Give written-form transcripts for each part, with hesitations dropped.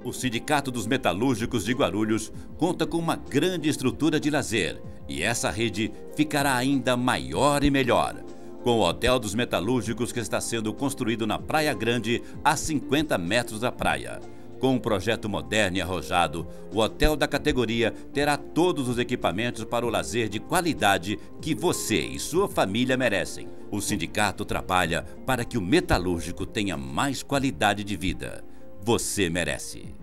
O Sindicato dos Metalúrgicos de Guarulhos conta com uma grande estrutura de lazer e essa rede ficará ainda maior e melhor. Com o Hotel dos Metalúrgicos que está sendo construído na Praia Grande, a 50 metros da praia. Com um projeto moderno e arrojado, o hotel da categoria terá todos os equipamentos para o lazer de qualidade que você e sua família merecem. O sindicato trabalha para que o metalúrgico tenha mais qualidade de vida. Você merece.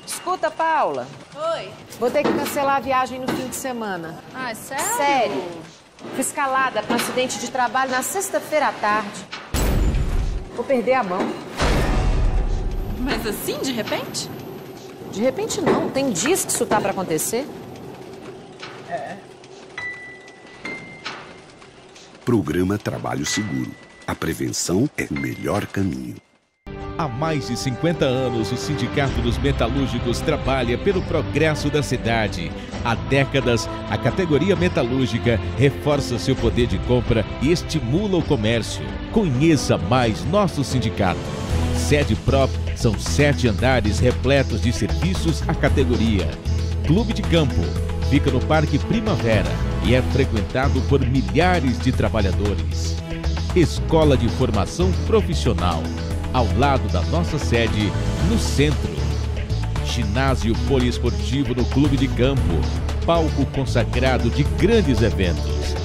Escuta, Paula. Oi. Vou ter que cancelar a viagem no fim de semana. Ah, sério? Sério. Fui escalada para um acidente de trabalho na sexta-feira à tarde. Vou perder a mão. Mas assim, de repente? De repente não. Tem dias que isso tá para acontecer. Programa Trabalho Seguro. A prevenção é o melhor caminho. Há mais de 50 anos, o Sindicato dos Metalúrgicos trabalha pelo progresso da cidade. Há décadas, a categoria metalúrgica reforça seu poder de compra e estimula o comércio. Conheça mais nosso sindicato. Sede própria, são 7 andares repletos de serviços à categoria. Clube de Campo, fica no Parque Primavera e é frequentado por milhares de trabalhadores. Escola de Formação Profissional, ao lado da nossa sede, no centro. Ginásio poliesportivo no Clube de Campo, palco consagrado de grandes eventos.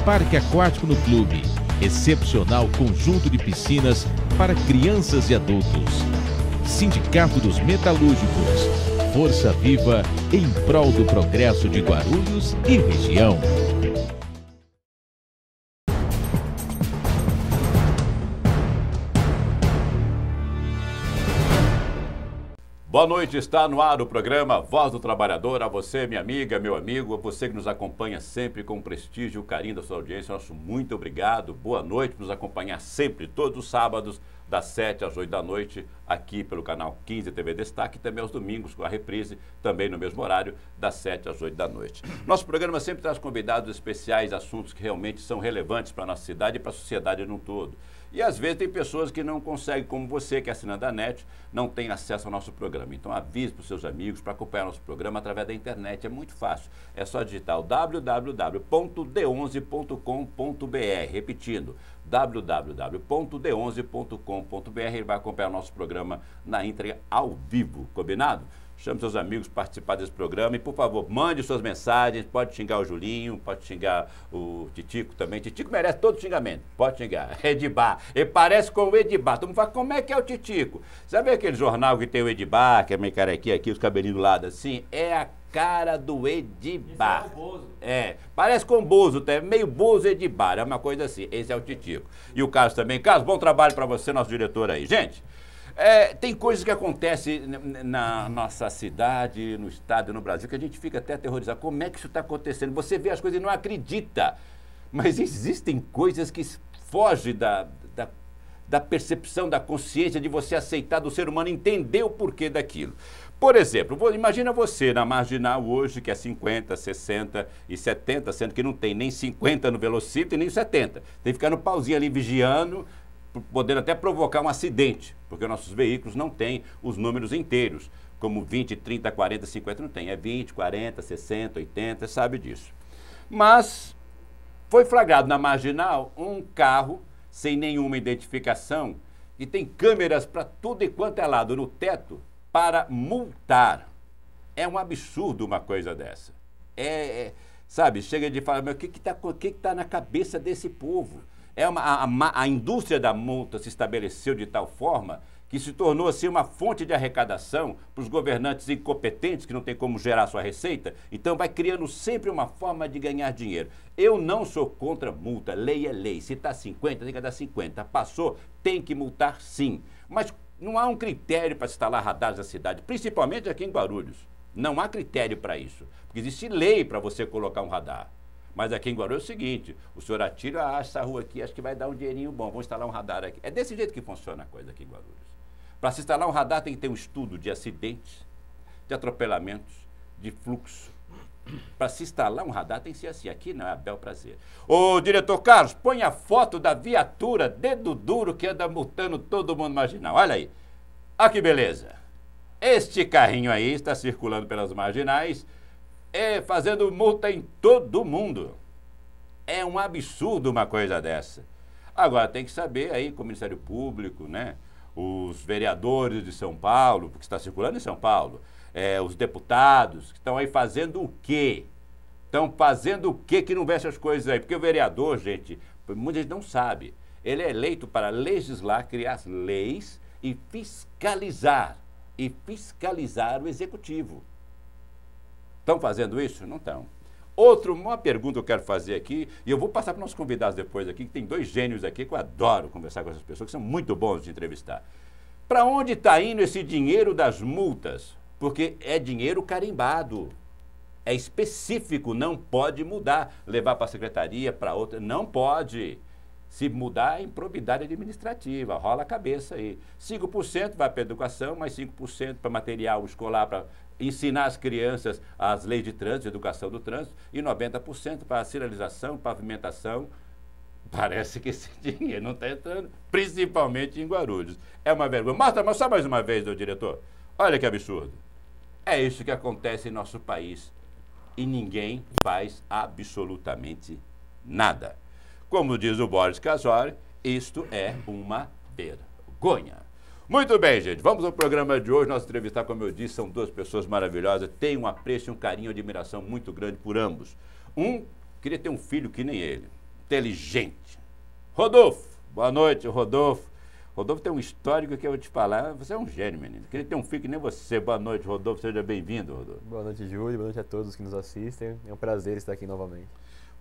Parque aquático no clube, excepcional conjunto de piscinas para crianças e adultos. Sindicato dos Metalúrgicos, força viva em prol do progresso de Guarulhos e região. Boa noite, está no ar o programa Voz do Trabalhador. A você, minha amiga, meu amigo, a você que nos acompanha sempre com prestígio e carinho da sua audiência, nosso muito obrigado. Boa noite por nos acompanhar sempre, todos os sábados, das 7 às 8 da noite, aqui pelo canal 15 TV Destaque, e também aos domingos com a reprise, também no mesmo horário, das 7 às 8 da noite. Nosso programa sempre traz convidados especiais, assuntos que realmente são relevantes para a nossa cidade e para a sociedade num todo. E às vezes tem pessoas que não conseguem, como você, que é assinante da NET, não tem acesso ao nosso programa. Então avise para os seus amigos para acompanhar nosso programa através da internet. É muito fácil. É só digitar o www.d11.com.br. Repetindo, www.d11.com.br. Ele vai acompanhar o nosso programa na íntegra ao vivo. Combinado? Chame seus amigos para participar desse programa e, por favor, mande suas mensagens. Pode xingar o Julinho, pode xingar o Titico também. Titico merece todo xingamento. Pode xingar. Edibá. Ele parece com o Edibá. Todo mundo fala, como é que é o Titico? Sabe aquele jornal que tem o Edibá, que é meio carequinha aqui, os cabelinhos do lado assim? É a cara do Edibá. Esse é o Bozo. É. Parece com o Bozo, tá? Meio Bozo Edibá. É uma coisa assim. Esse é o Titico. E o Carlos também. Carlos, bom trabalho para você, nosso diretor aí. Gente, tem coisas que acontecem na nossa cidade, no estado e no Brasil, que a gente fica até aterrorizado. Como é que isso está acontecendo? Você vê as coisas e não acredita. Mas existem coisas que fogem da percepção, da consciência de você aceitar, do ser humano entender o porquê daquilo. Por exemplo, imagina você na Marginal hoje, que é 50, 60 e 70, sendo que não tem nem 50 no velocímetro e nem 70. Tem que ficar no pauzinho ali vigiando, podendo até provocar um acidente, porque nossos veículos não têm os números inteiros, como 20, 30, 40, 50, não tem, é 20, 40, 60, 80, sabe disso. Mas foi flagrado na Marginal um carro sem nenhuma identificação e tem câmeras para tudo e quanto é lado no teto para multar. É um absurdo uma coisa dessa. Sabe, chega de falar, mas o que está na cabeça desse povo? A indústria da multa se estabeleceu de tal forma que se tornou assim uma fonte de arrecadação para os governantes incompetentes que não tem como gerar sua receita. Então vai criando sempre uma forma de ganhar dinheiro. Eu não sou contra multa, lei é lei. Se está 50, tem que dar 50. Passou, tem que multar sim. Mas não há um critério para instalar radares na cidade, principalmente aqui em Guarulhos. Não há critério para isso, porque existe lei para você colocar um radar. Mas aqui em Guarulhos é o seguinte, o senhor atira, essa rua aqui, acho que vai dar um dinheirinho bom, vamos instalar um radar aqui. É desse jeito que funciona a coisa aqui em Guarulhos. Para se instalar um radar tem que ter um estudo de acidentes, de atropelamentos, de fluxo, Para se instalar um radar tem que ser assim. Aqui não é a bel prazer. Ô, diretor Carlos, põe a foto da viatura dedo duro que anda multando todo mundo marginal. Olha aí. Olha que beleza. Este carrinho aí está circulando pelas marginais, fazendo multa em todo mundo. É um absurdo uma coisa dessa. Agora tem que saber aí com o Ministério Público, né? Os vereadores de São Paulo, porque está circulando em São Paulo, os deputados que estão aí fazendo o quê? Estão fazendo o quê que não vê essas coisas aí? Porque o vereador, gente, muita gente não sabe, ele é eleito para legislar, criar leis e fiscalizar o executivo. Estão fazendo isso? Não estão. Uma pergunta que eu quero fazer aqui, e eu vou passar para os nossos convidados depois aqui, que tem dois gênios aqui que eu adoro conversar com essas pessoas, que são muito bons de entrevistar. Para onde está indo esse dinheiro das multas? Porque é dinheiro carimbado, é específico, não pode mudar, levar para a secretaria, para outra, não pode. Se mudar, é improbidade administrativa, rola a cabeça aí. 5% vai para a educação, mais 5% para material escolar, para ensinar as crianças as leis de trânsito, educação do trânsito, e 90% para sinalização, pavimentação. Parece que esse dinheiro não está entrando, principalmente em Guarulhos. É uma vergonha. Mostra só mais uma vez, diretor. Olha que absurdo. É isso que acontece em nosso país e ninguém faz absolutamente nada. Como diz o Boris Casori, isto é uma vergonha. Muito bem, gente, vamos ao programa de hoje. Nosso entrevistar, como eu disse, são duas pessoas maravilhosas. Tenho um apreço, um carinho, uma admiração muito grande por ambos. Um queria ter um filho que nem ele, inteligente. Rodolfo, boa noite, Rodolfo. Rodolfo tem um histórico que eu vou te falar. Você é um gênio, menino. Queria ter um filho que nem você. Boa noite, Rodolfo. Seja bem-vindo, Rodolfo. Boa noite, Júlio. Boa noite a todos que nos assistem. É um prazer estar aqui novamente.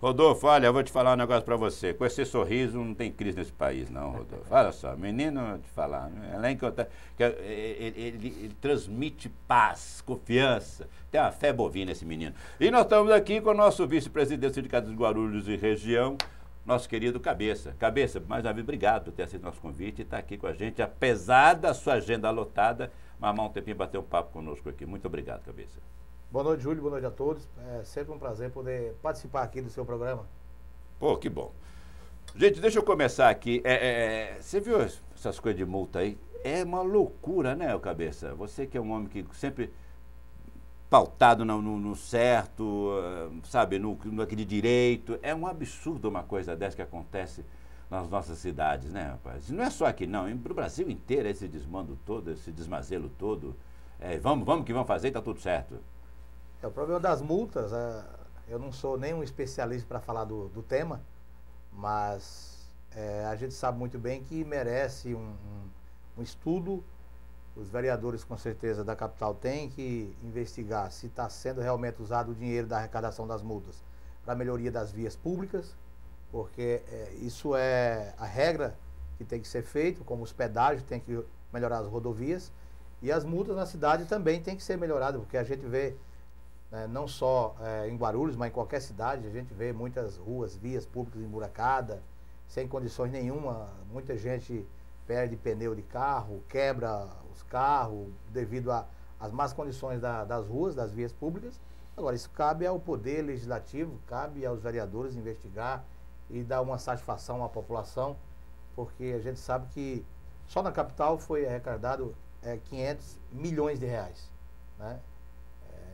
Rodolfo, olha, eu vou te falar um negócio pra você. Com esse sorriso não tem crise nesse país, não, Rodolfo. Olha só, menino, vou te falar. Além que ele transmite paz, confiança. Tem uma fé bovina esse menino. E nós estamos aqui com o nosso vice-presidente do Sindicato de Guarulhos e Região, nosso querido Cabeça. Cabeça, mais uma vez, obrigado por ter aceito nosso convite e estar aqui com a gente, apesar da sua agenda lotada, mamar um tempinho e bater um papo conosco aqui. Muito obrigado, Cabeça. Boa noite, Júlio. Boa noite a todos. É sempre um prazer poder participar aqui do seu programa. Pô, que bom. Gente, deixa eu começar aqui. Você viu essas coisas de multa aí? É uma loucura, né, Cabeça? Você que é um homem que sempre pautado no certo, sabe, no de direito. É um absurdo uma coisa dessa que acontece nas nossas cidades, né, rapaz? Não é só aqui, não. No Brasil inteiro, esse desmando todo, esse desmazelo todo. Vamos que vamos fazer e tá tudo certo. O problema das multas, eu não sou nenhum especialista para falar do tema, mas a gente sabe muito bem que merece um estudo. Os vereadores, com certeza, da capital têm que investigar se está sendo realmente usado o dinheiro da arrecadação das multas para a melhoria das vias públicas, porque isso é a regra que tem que ser feita, como os pedágios tem que melhorar as rodovias, e as multas na cidade também tem que ser melhoradas, porque a gente vê, não só em Guarulhos, mas em qualquer cidade, a gente vê muitas ruas, vias públicas emburacadas, sem condições nenhuma, muita gente perde pneu de carro, quebra os carros devido às más condições das ruas, das vias públicas. Agora, isso cabe ao Poder Legislativo, cabe aos vereadores investigar e dar uma satisfação à população, porque a gente sabe que só na capital foi arrecadado 500 milhões de reais, né?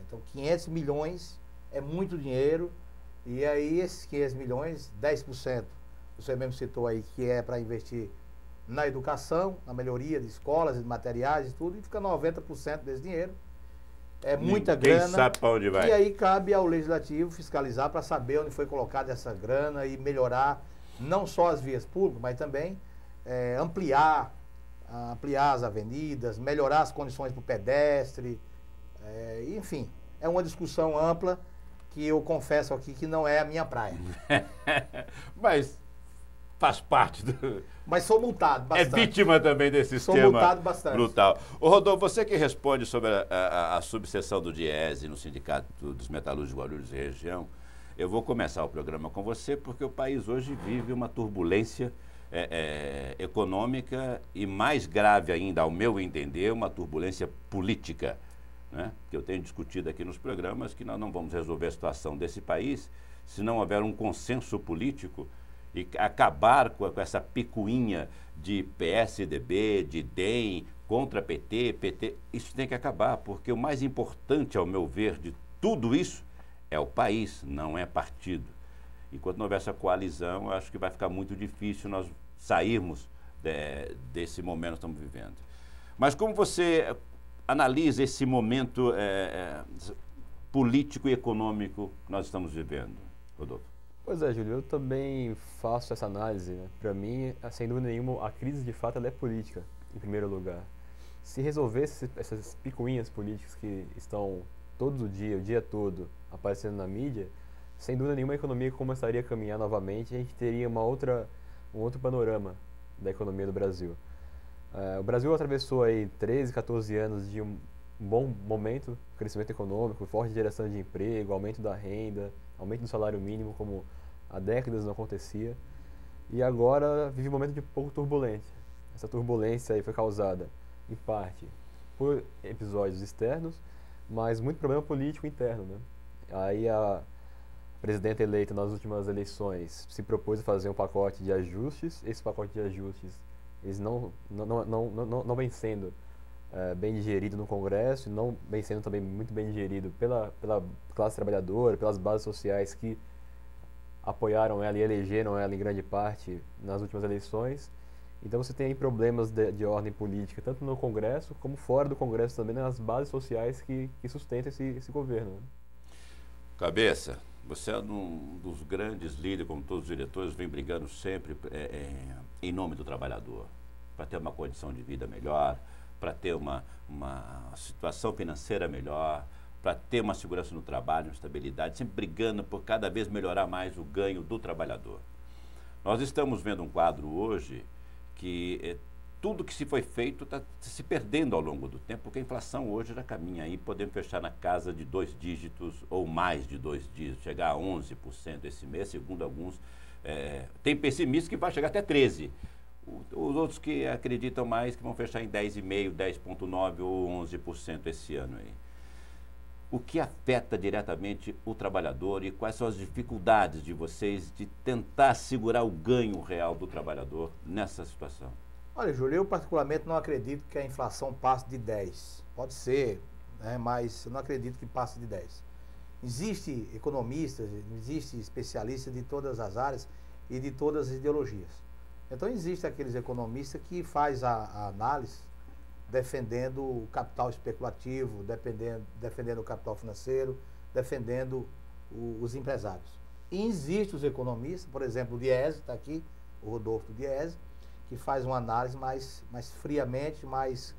Então, 500 milhões é muito dinheiro, e aí esses 500 milhões, 10%, você mesmo citou aí, que é para investir na educação, na melhoria de escolas, de materiais e tudo, e fica 90% desse dinheiro. É muita grana. Quem sabe para onde vai. E aí cabe ao Legislativo fiscalizar para saber onde foi colocada essa grana e melhorar não só as vias públicas, mas também ampliar as avenidas, melhorar as condições para o pedestre, enfim, é uma discussão ampla que eu confesso aqui que não é a minha praia. Mas faz parte do... Mas sou multado bastante. É vítima também desse sistema sou multado bastante. Brutal. Ô, Rodolfo, você que responde sobre a subseção do DIESE no Sindicato dos Metalúrgicos de Guarulhos e Região, eu vou começar o programa com você, porque o país hoje vive uma turbulência econômica e, mais grave ainda, ao meu entender, uma turbulência política. né, que eu tenho discutido aqui nos programas, que nós não vamos resolver a situação desse país se não houver um consenso político e acabar com essa picuinha de PSDB, de DEM, contra PT. Isso tem que acabar, porque o mais importante, ao meu ver, de tudo isso é o país, não é partido. Enquanto não houver essa coalizão, eu acho que vai ficar muito difícil nós sairmos desse momento que estamos vivendo. Mas como você analisa esse momento político e econômico que nós estamos vivendo, Rodolfo? Pois é, Júlio, eu também faço essa análise, né? Para mim, sem dúvida nenhuma, a crise de fato ela é política, em primeiro lugar. Se resolvesse essas picuinhas políticas que estão todo o dia todo, aparecendo na mídia, sem dúvida nenhuma a economia começaria a caminhar novamente e a gente teria um outro panorama da economia do Brasil. O Brasil atravessou aí 13, 14 anos de um bom momento, crescimento econômico, forte geração de emprego, aumento da renda, aumento do salário mínimo, como há décadas não acontecia. E agora vive um momento de pouco turbulência. Essa turbulência aí foi causada, em parte, por episódios externos, mas muito problema político interno, né? Aí a presidenta eleita nas últimas eleições se propôs a fazer um pacote de ajustes. Esse pacote de ajustes eles não vem sendo bem digerido no Congresso, e não vem sendo também muito bem digerido pela classe trabalhadora, pelas bases sociais que apoiaram ela e elegeram ela em grande parte nas últimas eleições. Então você tem aí problemas de ordem política, tanto no Congresso como fora do Congresso também, nas bases sociais que sustentam esse governo, né? Cabeça, você é um dos grandes líderes, como todos os diretores, vem brigando sempre em nome do trabalhador, para ter uma condição de vida melhor, para ter uma situação financeira melhor, para ter uma segurança no trabalho, uma estabilidade, sempre brigando por cada vez melhorar mais o ganho do trabalhador. Nós estamos vendo um quadro hoje que tudo que se foi feito está se perdendo ao longo do tempo, porque a inflação hoje já caminha aí, podemos fechar na casa de 2 dígitos ou mais de 2 dígitos, chegar a 11% esse mês, segundo alguns. Tem pessimistas que vai chegar até 13%. Os outros que acreditam mais que vão fechar em 10,5%, 10,9% ou 11% esse ano aí. O que afeta diretamente o trabalhador e quais são as dificuldades de vocês de tentar segurar o ganho real do trabalhador nessa situação? Olha, Júlio, eu particularmente não acredito que a inflação passe de 10. Pode ser, né, mas eu não acredito que passe de 10. Existem economistas, existem especialistas de todas as áreas e de todas as ideologias. Então, existem aqueles economistas que fazem a análise defendendo o capital especulativo, defendendo o capital financeiro, defendendo os empresários. E existem os economistas, por exemplo, o Diese, está aqui, o Rodolfo Diese, que faz uma análise mais friamente, mais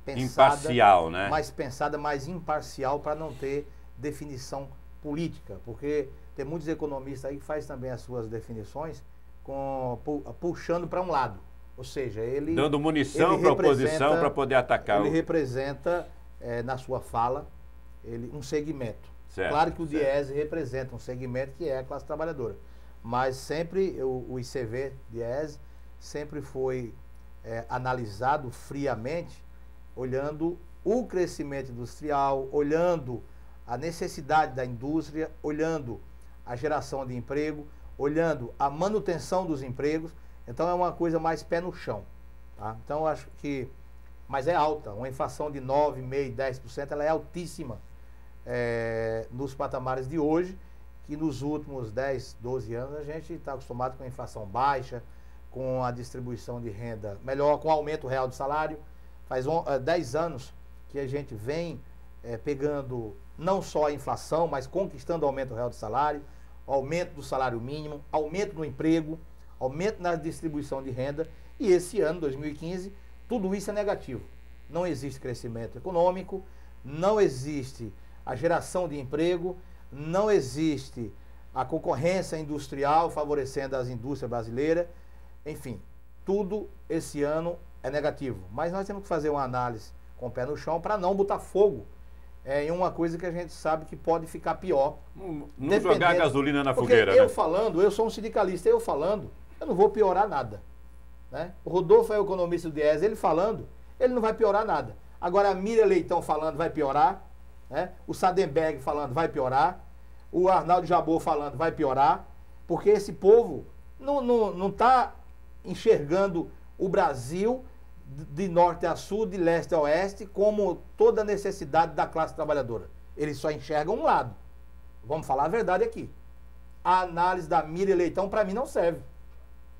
pensada. Imparcial, né? Mais pensada, mais imparcial, para não ter definição política. Porque tem muitos economistas aí que fazem também as suas definições puxando para um lado. Ou seja, ele... dando munição para a oposição para poder atacar. Ele representa, na sua fala, um segmento. Certo, claro que o Diese representa um segmento que é a classe trabalhadora. Mas sempre o ICV, Diese, sempre foi analisado friamente, olhando o crescimento industrial, olhando a necessidade da indústria, olhando a geração de emprego, olhando a manutenção dos empregos. Então é uma coisa mais pé no chão, tá? Então eu acho que... Mas é alta, uma inflação de 9,5%, 10%, ela é altíssima nos patamares de hoje, que nos últimos 10, 12 anos a gente está acostumado com a inflação baixa, com a distribuição de renda melhor, com o aumento real do salário. Faz 10 anos que a gente vem pegando não só a inflação, mas conquistando o aumento real do salário, aumento do salário mínimo, aumento no emprego, aumento na distribuição de renda. E esse ano, 2015, tudo isso é negativo. Não existe crescimento econômico, não existe a geração de emprego, não existe a concorrência industrial favorecendo as indústrias brasileiras. Enfim, tudo esse ano é negativo. Mas nós temos que fazer uma análise com o pé no chão para não botar fogo em uma coisa que a gente sabe que pode ficar pior. Não jogar gasolina na fogueira, né? Eu sou um sindicalista, eu não vou piorar nada, né? O Rodolfo é o economista do Diese, ele falando, ele não vai piorar nada. Agora a Miriam Leitão falando vai piorar, né? O Sardenberg falando vai piorar, o Arnaldo Jabor falando vai piorar, porque esse povo não está enxergando o Brasil de norte a sul, de leste a oeste, como toda a necessidade da classe trabalhadora. Eles só enxergam um lado. Vamos falar a verdade aqui. A análise da Miriam Leitão, para mim, não serve.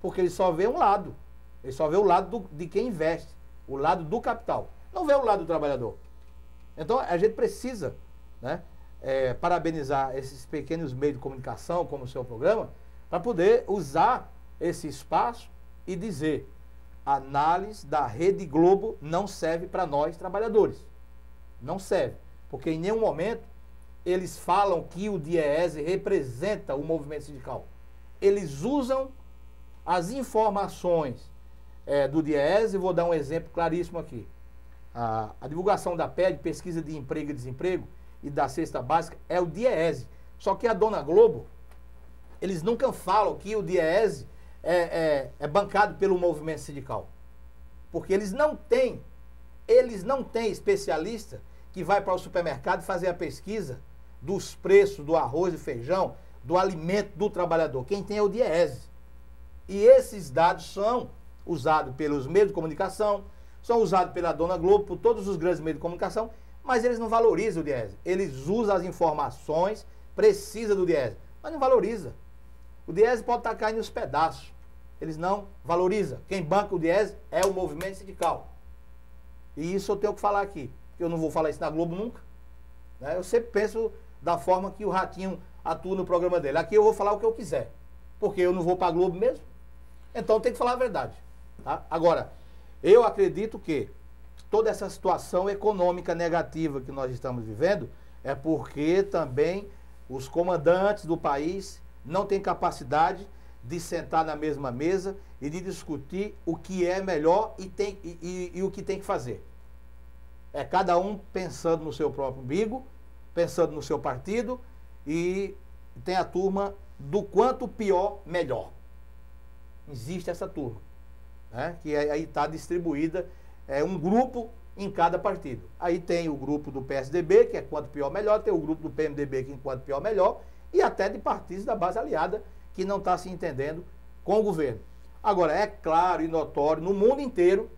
Porque ele só vê um lado. Ele só vê o lado de quem investe, o lado do capital. Não vê o lado do trabalhador. Então, a gente precisa, né, parabenizar esses pequenos meios de comunicação, como o seu programa, para poder usar esse espaço e dizer: a análise da Rede Globo não serve para nós, trabalhadores. Não serve. Porque em nenhum momento eles falam que o DIEESE representa o movimento sindical. Eles usam as informações do DIEESE. Vou dar um exemplo claríssimo aqui. A divulgação da PED, Pesquisa de Emprego e Desemprego, e da Cesta Básica, é o DIEESE. Só que a Dona Globo, eles nunca falam que o DIEESE é bancado pelo movimento sindical. Porque eles não têm especialista que vai para o supermercado fazer a pesquisa dos preços do arroz e feijão, do alimento do trabalhador. Quem tem é o DIEESE. E esses dados são usados pelos meios de comunicação, são usados pela Dona Globo, por todos os grandes meios de comunicação, mas eles não valorizam o DIEESE. Eles usam as informações precisas do DIEESE, mas não valorizam. O DIEESE pode estar caindo nos pedaços. Eles não valorizam. Quem banca o DIEESE é o movimento sindical. E isso eu tenho que falar aqui. Eu não vou falar isso na Globo nunca. Né? Eu sempre penso da forma que o Ratinho atua no programa dele. Aqui eu vou falar o que eu quiser. Porque eu não vou para a Globo mesmo. Então tem que falar a verdade. Tá? Agora, eu acredito que toda essa situação econômica negativa que nós estamos vivendo é porque também os comandantes do país não têm capacidade de sentar na mesma mesa e de discutir o que é melhor e o que tem que fazer. É cada um pensando no seu próprio umbigo, pensando no seu partido, e tem a turma do quanto pior, melhor. Existe essa turma, né? Que aí está distribuída, um grupo em cada partido. Aí tem o grupo do PSDB, que é quanto pior, melhor, tem o grupo do PMDB, que é quanto pior, melhor, e até de partidos da base aliada, que não está se entendendo com o governo. Agora, é claro e notório no mundo inteiro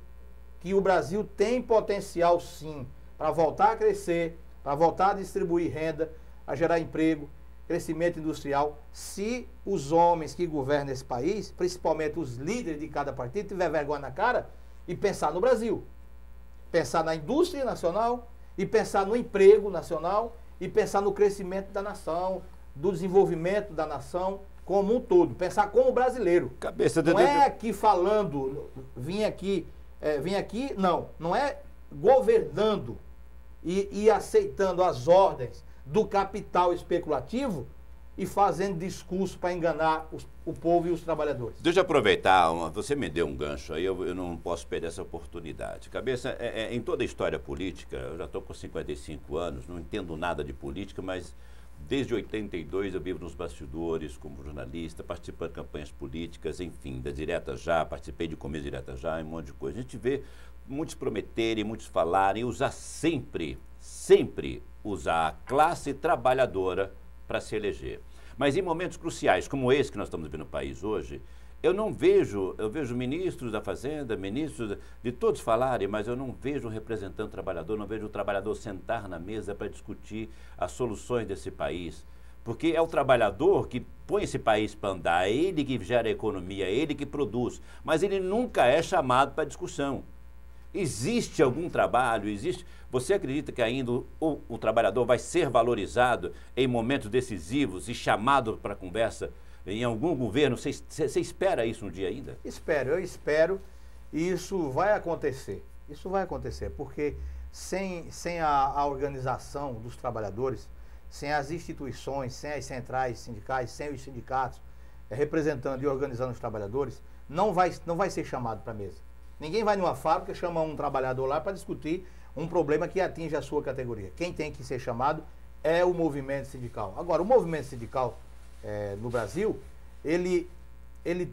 que o Brasil tem potencial, sim, para voltar a crescer, para voltar a distribuir renda, a gerar emprego, crescimento industrial, se os homens que governam esse país, principalmente os líderes de cada partido, tiver vergonha na cara e pensar no Brasil. Pensar na indústria nacional, e pensar no emprego nacional, e pensar no crescimento da nação, do desenvolvimento da nação como um todo. Pensar como brasileiro. Não é aqui falando, vim aqui, não é governando e aceitando as ordens do capital especulativo e fazendo discurso para enganar o povo e os trabalhadores. Deixa eu aproveitar, você me deu um gancho aí, eu não posso perder essa oportunidade. Cabeça, em toda a história política, eu já estou com 55 anos, não entendo nada de política, mas desde 82 eu vivo nos bastidores como jornalista, participando de campanhas políticas, enfim, da Direta Já, participei de começo Direta Já, um monte de coisa. A gente vê muitos prometerem, muitos falarem, usar sempre usar a classe trabalhadora para se eleger. Mas em momentos cruciais, como esse que nós estamos vivendo no país hoje, eu vejo ministros da Fazenda, ministros de todos falarem, mas eu não vejo um representante trabalhador, não vejo o trabalhador sentar na mesa para discutir as soluções desse país. Porque é o trabalhador que põe esse país para andar, é ele que gera a economia, é ele que produz, mas ele nunca é chamado para discussão. Existe algum trabalho, você acredita que ainda o trabalhador vai ser valorizado em momentos decisivos e chamado para conversa em algum governo? Você espera isso um dia ainda? Eu espero, e isso vai acontecer. Isso vai acontecer, porque sem a organização dos trabalhadores, sem as instituições, sem as centrais sindicais, sem os sindicatos representando e organizando os trabalhadores, não vai ser chamado para a mesa. Ninguém vai numa fábrica, chama um trabalhador lá para discutir um problema que atinge a sua categoria. Quem tem que ser chamado é o movimento sindical. Agora, o movimento sindical no Brasil, ele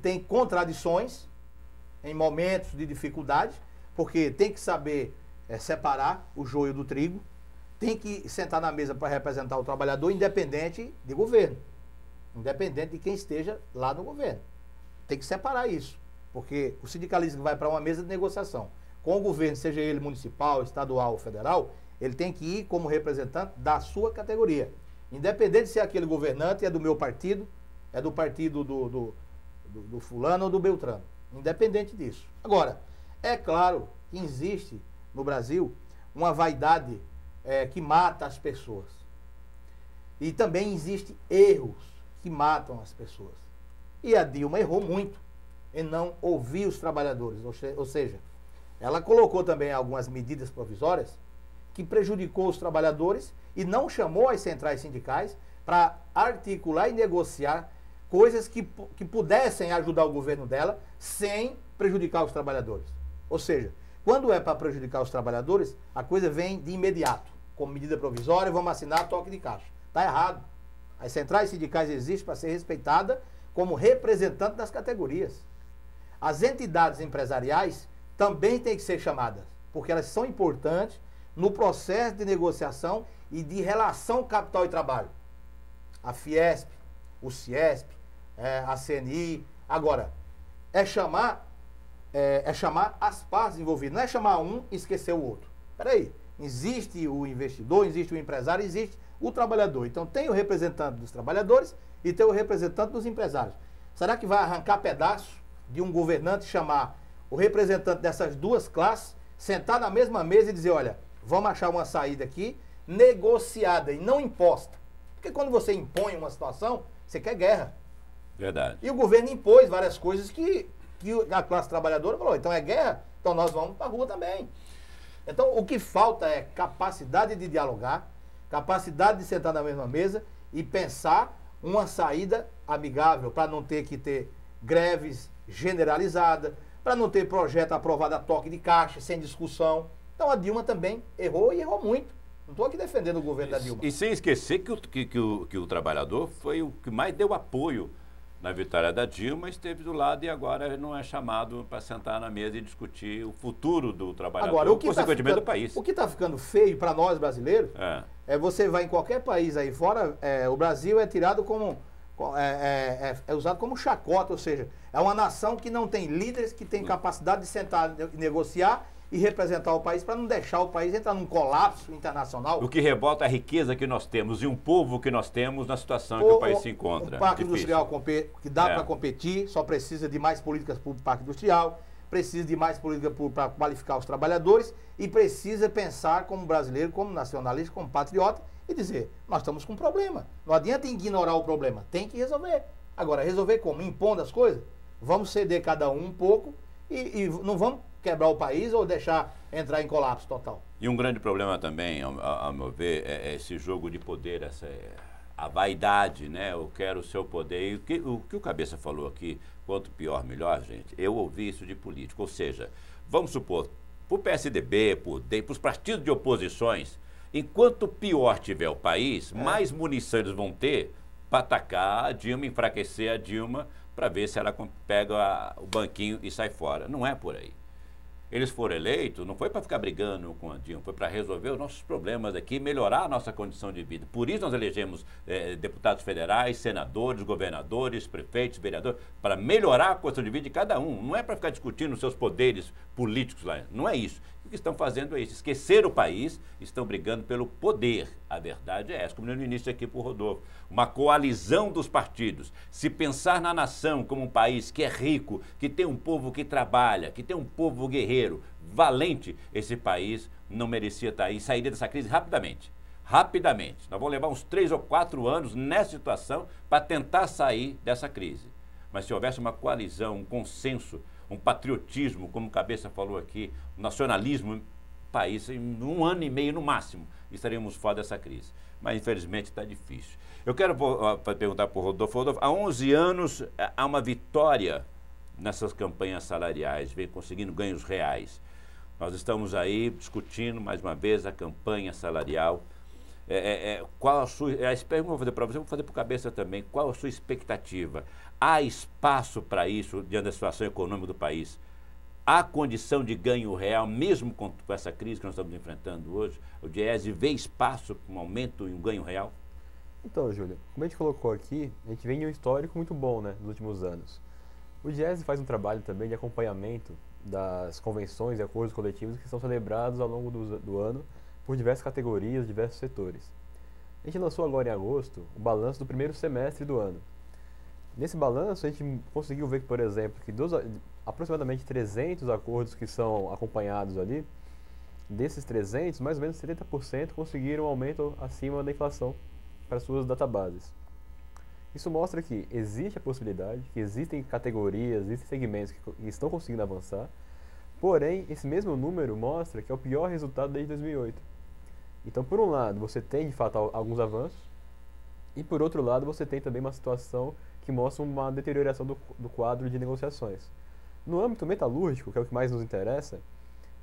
tem contradições em momentos de dificuldade, porque tem que saber separar o joio do trigo, tem que sentar na mesa para representar o trabalhador independente de governo. Independente de quem esteja lá no governo. Tem que separar isso. Porque o sindicalista que vai para uma mesa de negociação com o governo, seja ele municipal, estadual ou federal, ele tem que ir como representante da sua categoria. Independente se aquele governante é do meu partido, é do partido do fulano ou do beltrano. Independente disso. Agora, é claro que existe no Brasil uma vaidade que mata as pessoas. E também existem erros que matam as pessoas. E a Dilma errou muito em não ouvir os trabalhadores. Ou seja, ela colocou também algumas medidas provisórias que prejudicou os trabalhadores e não chamou as centrais sindicais para articular e negociar coisas que pudessem ajudar o governo dela sem prejudicar os trabalhadores. Ou seja, quando é para prejudicar os trabalhadores, a coisa vem de imediato, como medida provisória, vamos assinar toque de caixa. Está errado. As centrais sindicais existem para ser respeitadas como representante das categorias. As entidades empresariais também têm que ser chamadas, porque elas são importantes no processo de negociação e de relação capital e trabalho. A Fiesp, o Ciesp, a CNI. Agora, é chamar as partes envolvidas, não é chamar um e esquecer o outro. Espera aí, existe o investidor, existe o empresário, existe o trabalhador. Então tem o representante dos trabalhadores e tem o representante dos empresários. Será que vai arrancar pedaço de um governante chamar o representante dessas duas classes, sentar na mesma mesa e dizer, olha, vamos achar uma saída aqui, negociada e não imposta? Porque quando você impõe uma situação, você quer guerra. Verdade. E o governo impôs várias coisas que a classe trabalhadora falou, então é guerra, então nós vamos para a rua também. Então o que falta é capacidade de dialogar, capacidade de sentar na mesma mesa e pensar uma saída amigável para não ter que ter greves generalizadas, para não ter projeto aprovado a toque de caixa, sem discussão. Então a Dilma também errou e errou muito. Não estou aqui defendendo o governo da Dilma. E sem esquecer que o trabalhador foi o que mais deu apoio na vitória da Dilma, esteve do lado e agora não é chamado para sentar na mesa e discutir o futuro do trabalhador, agora, consequentemente do país. O que está ficando feio para nós brasileiros é você vai em qualquer país aí fora, o Brasil é tirado como... É usado como chacota, ou seja, é uma nação que não tem líderes que têm capacidade de sentar e negociar e representar o país para não deixar o país entrar num colapso internacional. O que rebota a riqueza que nós temos e um povo que nós temos na situação que o país se encontra. O parque industrial que dá para competir, só precisa de mais políticas públicas para o parque industrial, precisa de mais política para qualificar os trabalhadores e precisa pensar como brasileiro, como nacionalista, como patriota e dizer, nós estamos com um problema. Não adianta ignorar o problema, tem que resolver. Agora, resolver como? Impondo as coisas? Vamos ceder cada um pouco e não vamos quebrar o país ou deixar entrar em colapso total. E um grande problema também, ao meu ver, é esse jogo de poder, a vaidade, né? Eu quero o seu poder. E o que o Cabeça falou aqui, quanto pior, melhor, gente, eu ouvi isso de político. Ou seja, vamos supor, para o PSDB, para os partidos de oposições, enquanto pior tiver o país, mais munição eles vão ter para atacar a Dilma, enfraquecer a Dilma, para ver se ela pega o banquinho e sai fora. Não é por aí. Eles foram eleitos, não foi para ficar brigando com a Dilma, foi para resolver os nossos problemas aqui, melhorar a nossa condição de vida. Por isso nós elegemos deputados federais, senadores, governadores, prefeitos, vereadores, para melhorar a condição de vida de cada um. Não é para ficar discutindo os seus poderes políticos lá, não é isso. O que estão fazendo é isso, esquecer o país, estão brigando pelo poder. A verdade é essa, como no início aqui por Rodolfo. Uma coalizão dos partidos. Se pensar na nação como um país que é rico, que tem um povo que trabalha, que tem um povo guerreiro, valente, esse país não merecia estar aí, sair dessa crise rapidamente. Rapidamente. Nós vamos levar uns 3 ou 4 anos nessa situação para tentar sair dessa crise. Mas se houvesse uma coalizão, um consenso, um patriotismo, como o Cabeça falou aqui, um nacionalismo, país, em 1 ano e meio no máximo, estaríamos fora dessa crise. Mas infelizmente está difícil. Eu quero perguntar para o Rodolfo. Rodolfo, há 11 anos há uma vitória nessas campanhas salariais, vem conseguindo ganhos reais. Nós estamos aí discutindo mais uma vez a campanha salarial. Qual a sua... pergunta vou fazer para você, vou fazer para o Cabeça também. Qual a sua expectativa? Há espaço para isso diante da situação econômica do país? há condição de ganho real, mesmo com essa crise que nós estamos enfrentando hoje? O Diese vê espaço para um aumento e um ganho real? Então, Júlio, como a gente colocou aqui, a gente vem de um histórico muito bom, né, nos últimos anos. O Diese faz um trabalho também de acompanhamento das convenções e acordos coletivos que são celebrados ao longo do ano por diversas categorias, diversos setores. A gente lançou agora em agosto o balanço do primeiro semestre do ano. Nesse balanço, a gente conseguiu ver que, por exemplo, que dos aproximadamente 300 acordos que são acompanhados ali, desses 300, mais ou menos 70% conseguiram um aumento acima da inflação para suas databases. Isso mostra que existe a possibilidade, que existem categorias, existem segmentos que estão conseguindo avançar, porém, esse mesmo número mostra que é o pior resultado desde 2008. Então, por um lado, você tem, de fato, alguns avanços, e por outro lado, você tem também uma situação que mostra uma deterioração do quadro de negociações. No âmbito metalúrgico, que é o que mais nos interessa,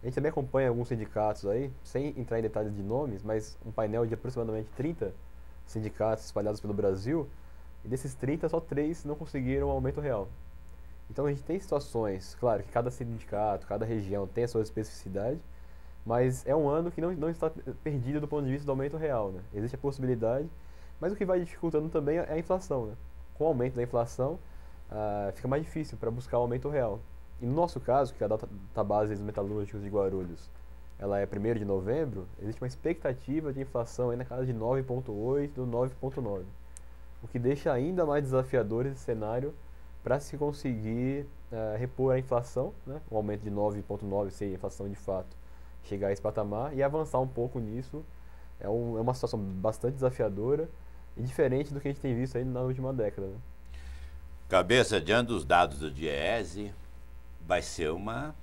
a gente também acompanha alguns sindicatos aí, sem entrar em detalhes de nomes, mas um painel de aproximadamente 30 sindicatos espalhados pelo Brasil, e desses 30, só 3 não conseguiram um aumento real. Então a gente tem situações, claro, que cada sindicato, cada região tem a sua especificidade, mas é um ano que não está perdido do ponto de vista do aumento real, né? Existe a possibilidade, mas o que vai dificultando também é a inflação, né? Com o aumento da inflação, fica mais difícil para buscar o aumento real. E no nosso caso, que a database dos metalúrgicos de Guarulhos, ela é 1º de novembro, existe uma expectativa de inflação aí na casa de 9,8%, 9,9%. O que deixa ainda mais desafiador esse cenário para se conseguir repor a inflação, né? Um aumento de 9,9% se a inflação de fato chegar a esse patamar, e avançar um pouco nisso é uma situação bastante desafiadora e diferente do que a gente tem visto aí na última década, né? Cabeça, diante dos dados do Diese, vai ser uma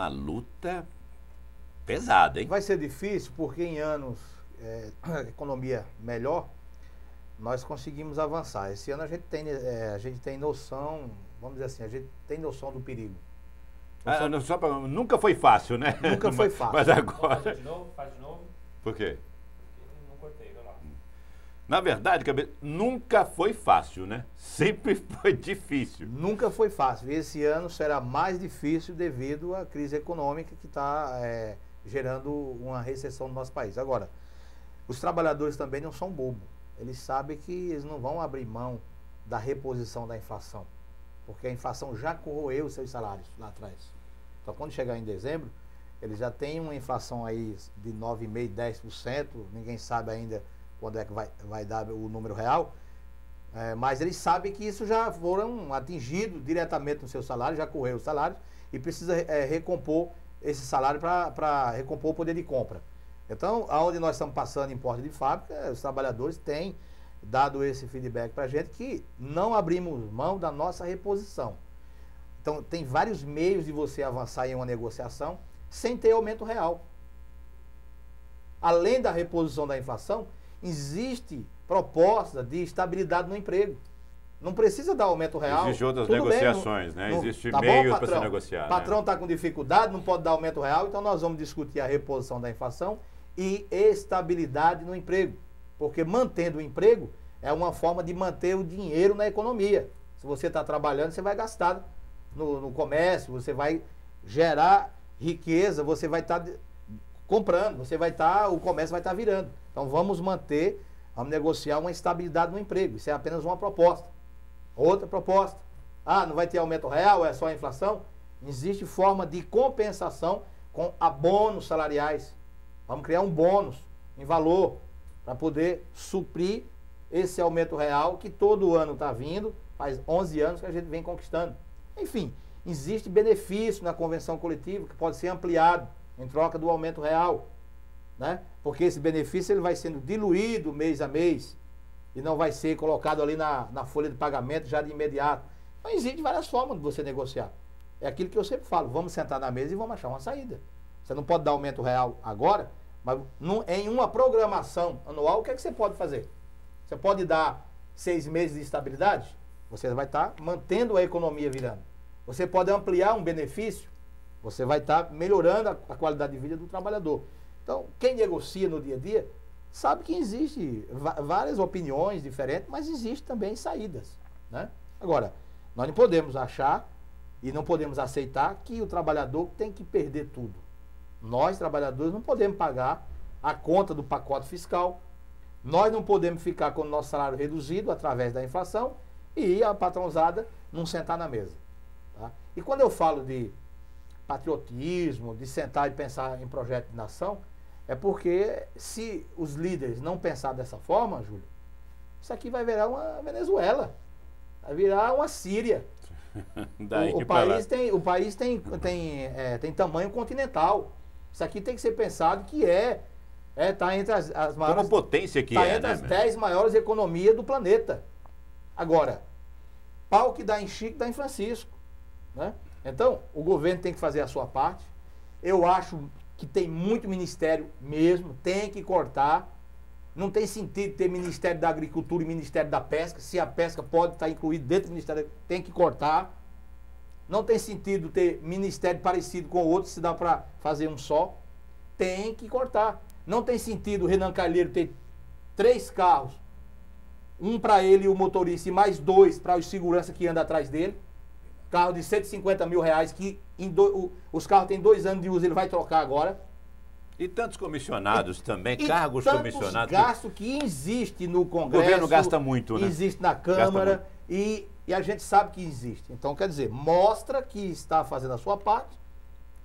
luta pesada, hein? Vai ser difícil porque em anos economia melhor, nós conseguimos avançar. Esse ano a gente tem noção, vamos dizer assim, a gente tem noção do perigo. Nunca foi fácil, né? Nunca foi fácil. Mas agora... Faz de novo. Por quê? Não cortei, vai lá. Na verdade, Cabeça, nunca foi fácil, né? Sempre foi difícil. Nunca foi fácil. E esse ano será mais difícil devido à crise econômica que está gerando uma recessão no nosso país. Agora, os trabalhadores também não são bobos. Eles sabem que eles não vão abrir mão da reposição da inflação, porque a inflação já corroeu os seus salários lá atrás. Então, quando chegar em dezembro, eles já têm uma inflação aí de 9,5%, 10%, ninguém sabe ainda quando é que vai dar o número real, mas eles sabem que isso já foram atingidos diretamente no seu salário, já correu os salários, e precisa recompor esse salário para recompor o poder de compra. Então, aonde nós estamos passando em porta de fábrica, os trabalhadores têm dado esse feedback para a gente que não abrimos mão da nossa reposição. Então, tem vários meios de você avançar em uma negociação sem ter aumento real. Além da reposição da inflação, existe proposta de estabilidade no emprego. Não precisa dar aumento real. Existem outras Tudo negociações, bem, né? Existem tá meios para se negociar. O patrão está com dificuldade, não pode dar aumento real, então nós vamos discutir a reposição da inflação e estabilidade no emprego. Porque mantendo o emprego é uma forma de manter o dinheiro na economia. Se você está trabalhando, você vai gastar no comércio, você vai gerar riqueza, você vai estar comprando, o comércio vai estar virando. Então vamos negociar uma estabilidade no emprego. Isso é apenas uma proposta. Outra proposta. Não vai ter aumento real, é só a inflação? Existe forma de compensação com abonos salariais. Vamos criar um bônus em valor para poder suprir esse aumento real que todo ano está vindo, faz 11 anos que a gente vem conquistando. Enfim, existe benefício na convenção coletiva que pode ser ampliado em troca do aumento real, né? Porque esse benefício ele vai sendo diluído mês a mês e não vai ser colocado ali na folha de pagamento já de imediato. Então existem várias formas de você negociar. É aquilo que eu sempre falo, vamos sentar na mesa e vamos achar uma saída. Você não pode dar aumento real agora, mas em uma programação anual, o que é que você pode fazer? Você pode dar 6 meses de estabilidade? Você vai estar mantendo a economia virando. Você pode ampliar um benefício? Você vai estar melhorando a qualidade de vida do trabalhador. Então, quem negocia no dia a dia sabe que existe várias opiniões diferentes, mas existe também saídas, né? Agora, nós não podemos achar E não podemos aceitar que o trabalhador tem que perder tudo. Nós, trabalhadores, não podemos pagar a conta do pacote fiscal. Nós não podemos ficar com o nosso salário reduzido através da inflação e a patrãozada não sentar na mesa. Tá? E quando eu falo de patriotismo, de sentar e pensar em projeto de nação, é porque se os líderes não pensar dessa forma, Júlio, isso aqui vai virar uma Venezuela, vai virar uma Síria. O país tem tamanho continental. Isso aqui tem que ser pensado que tá entre as maiores... Como potência que tá entre as 10 maiores economias do planeta. Agora, pau que dá em Chico, dá em Francisco. Né? Então, o governo tem que fazer a sua parte. Eu acho que tem muito ministério mesmo, tem que cortar. Não tem sentido ter Ministério da Agricultura e Ministério da Pesca. Se a pesca pode estar incluída dentro do Ministério, tem que cortar. Não tem sentido ter ministério parecido com o outro, se dá para fazer um só. Tem que cortar. Não tem sentido o Renan Calheiro ter 3 carros, um para ele e o motorista, e mais 2 para os segurança que anda atrás dele. Carro de 150 mil reais, que os carros têm 2 anos de uso, ele vai trocar agora. E tantos comissionados também, cargos comissionados. Gasto que existe no Congresso. O governo gasta muito, né? Existe na Câmara e a gente sabe que existe. Então, quer dizer, mostra que está fazendo a sua parte,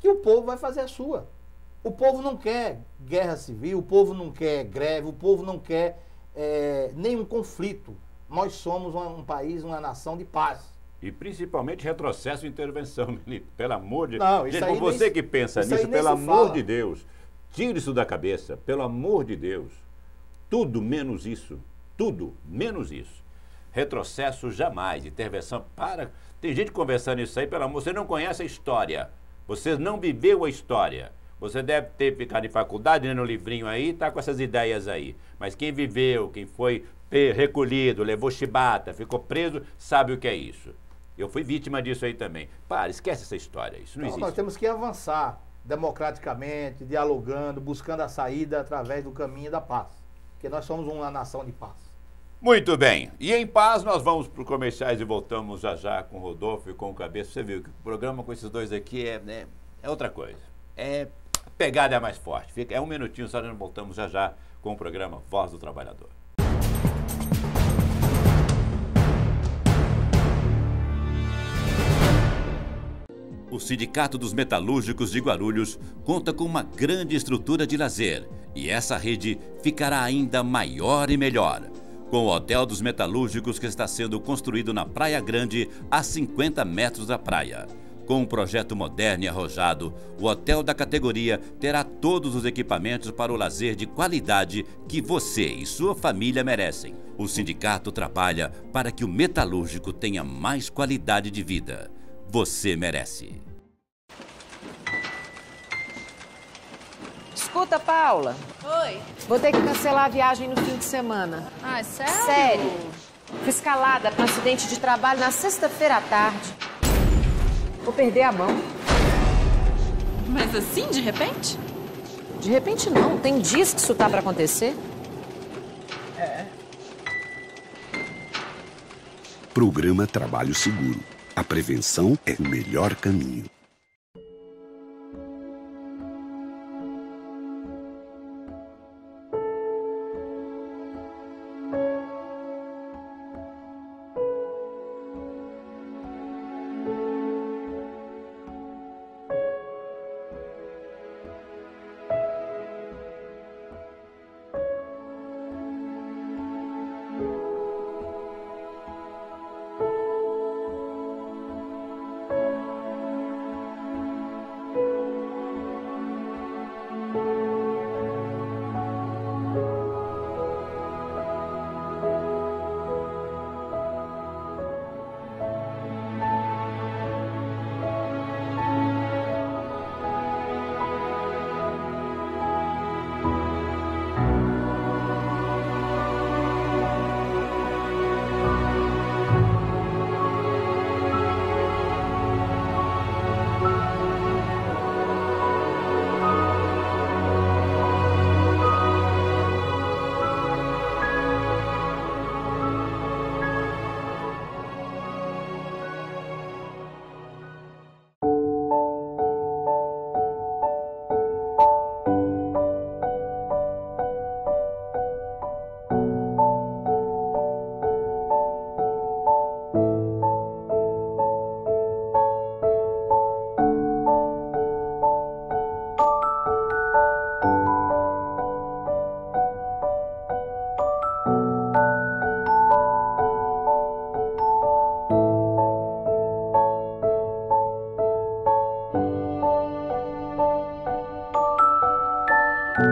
que o povo vai fazer a sua. O povo não quer guerra civil, o povo não quer greve, o povo não quer nenhum conflito. Nós somos um país, uma nação de paz. E principalmente retrocesso e intervenção, Milito. Pelo amor de Deus. Não, gente, por você que pensa nisso, pelo amor de Deus, tire isso da cabeça, pelo amor de Deus. Tudo menos isso. Tudo menos isso. Retrocesso jamais, intervenção para... Tem gente conversando isso aí, pelo amor, você não conhece a história. Você não viveu a história. Você deve ter ficado em faculdade, lendo um livrinho aí, está com essas ideias aí. Mas quem viveu, quem foi recolhido, levou chibata, ficou preso, sabe o que é isso. Eu fui vítima disso aí também. Para, esquece essa história, isso não existe. Nós temos que avançar democraticamente, dialogando, buscando a saída através do caminho da paz. Porque nós somos uma nação de paz. Muito bem. E em paz nós vamos para os comerciais e voltamos já já com o Rodolfo e com o Cabeça. Você viu que o programa com esses dois aqui é outra coisa. A pegada é mais forte. É um minutinho, só nós voltamos já já com o programa Voz do Trabalhador. O Sindicato dos Metalúrgicos de Guarulhos conta com uma grande estrutura de lazer e essa rede ficará ainda maior e melhor. Com o Hotel dos Metalúrgicos que está sendo construído na Praia Grande, a 50 metros da praia. Com um projeto moderno e arrojado, o hotel da categoria terá todos os equipamentos para o lazer de qualidade que você e sua família merecem. O sindicato trabalha para que o metalúrgico tenha mais qualidade de vida. Você merece. Escuta, Paula. Oi. Vou ter que cancelar a viagem no fim de semana. Ah, é sério? Sério. Fui escalada para um acidente de trabalho na sexta-feira à tarde. Vou perder a mão. Mas assim, de repente? De repente não. Tem dias que isso tá para acontecer. Programa Trabalho Seguro. A prevenção é o melhor caminho. If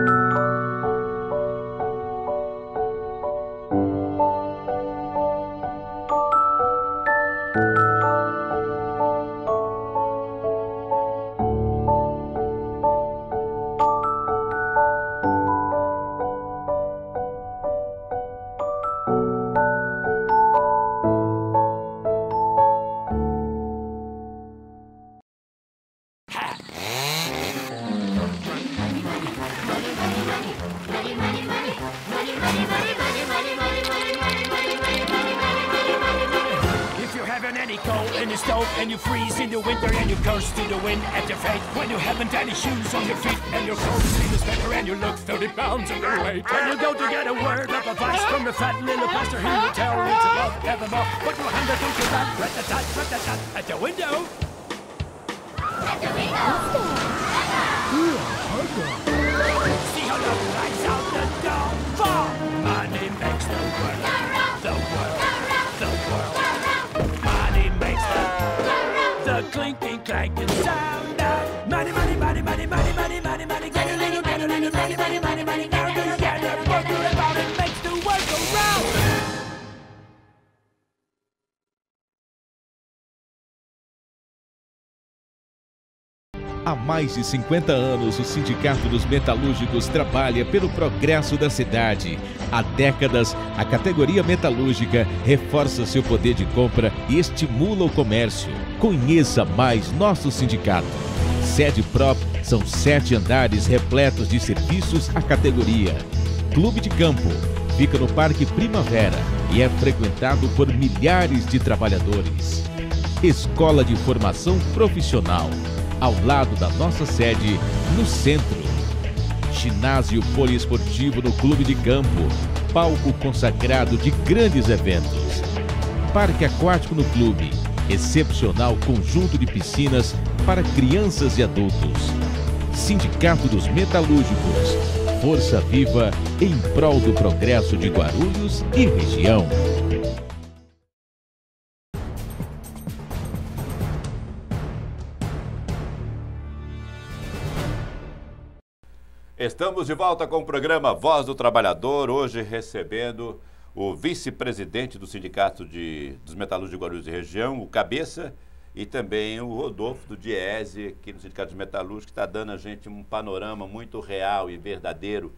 you haven't any coal in your stove and you freeze in the winter and you curse to the wind at your fate, when you haven't any shoes on your feet and your clothes in the sweater and you look 30 pounds underweight, when you go to get a word of advice from the fat little pastor, he will tell you to love evermore, but your hand against your back, rat-a-tat, at the window. See how love lights out the door. For money makes the world, the world, the world. Money makes the clinking, clanking sound of money, money, money, money, money, money, money, money. Get a little, money, money, money, money. Now you get a burger about it makes the world go round. Há mais de 50 anos, o Sindicato dos Metalúrgicos trabalha pelo progresso da cidade. Há décadas, a categoria metalúrgica reforça seu poder de compra e estimula o comércio. Conheça mais nosso sindicato. Sede própria, são 7 andares repletos de serviços à categoria. Clube de Campo fica no Parque Primavera e é frequentado por milhares de trabalhadores. Escola de Formação Profissional, ao lado da nossa sede, no centro. Ginásio poliesportivo no Clube de Campo, palco consagrado de grandes eventos. Parque aquático no clube, excepcional conjunto de piscinas para crianças e adultos. Sindicato dos Metalúrgicos, força viva em prol do progresso de Guarulhos e região. Estamos de volta com o programa Voz do Trabalhador, hoje recebendo o vice-presidente do Sindicato dos Metalúrgicos de Guarulhos e Região, o Cabeça, e também o Rodolfo do Diese, aqui no Sindicato dos Metalúrgicos, que está dando a gente um panorama muito real e verdadeiro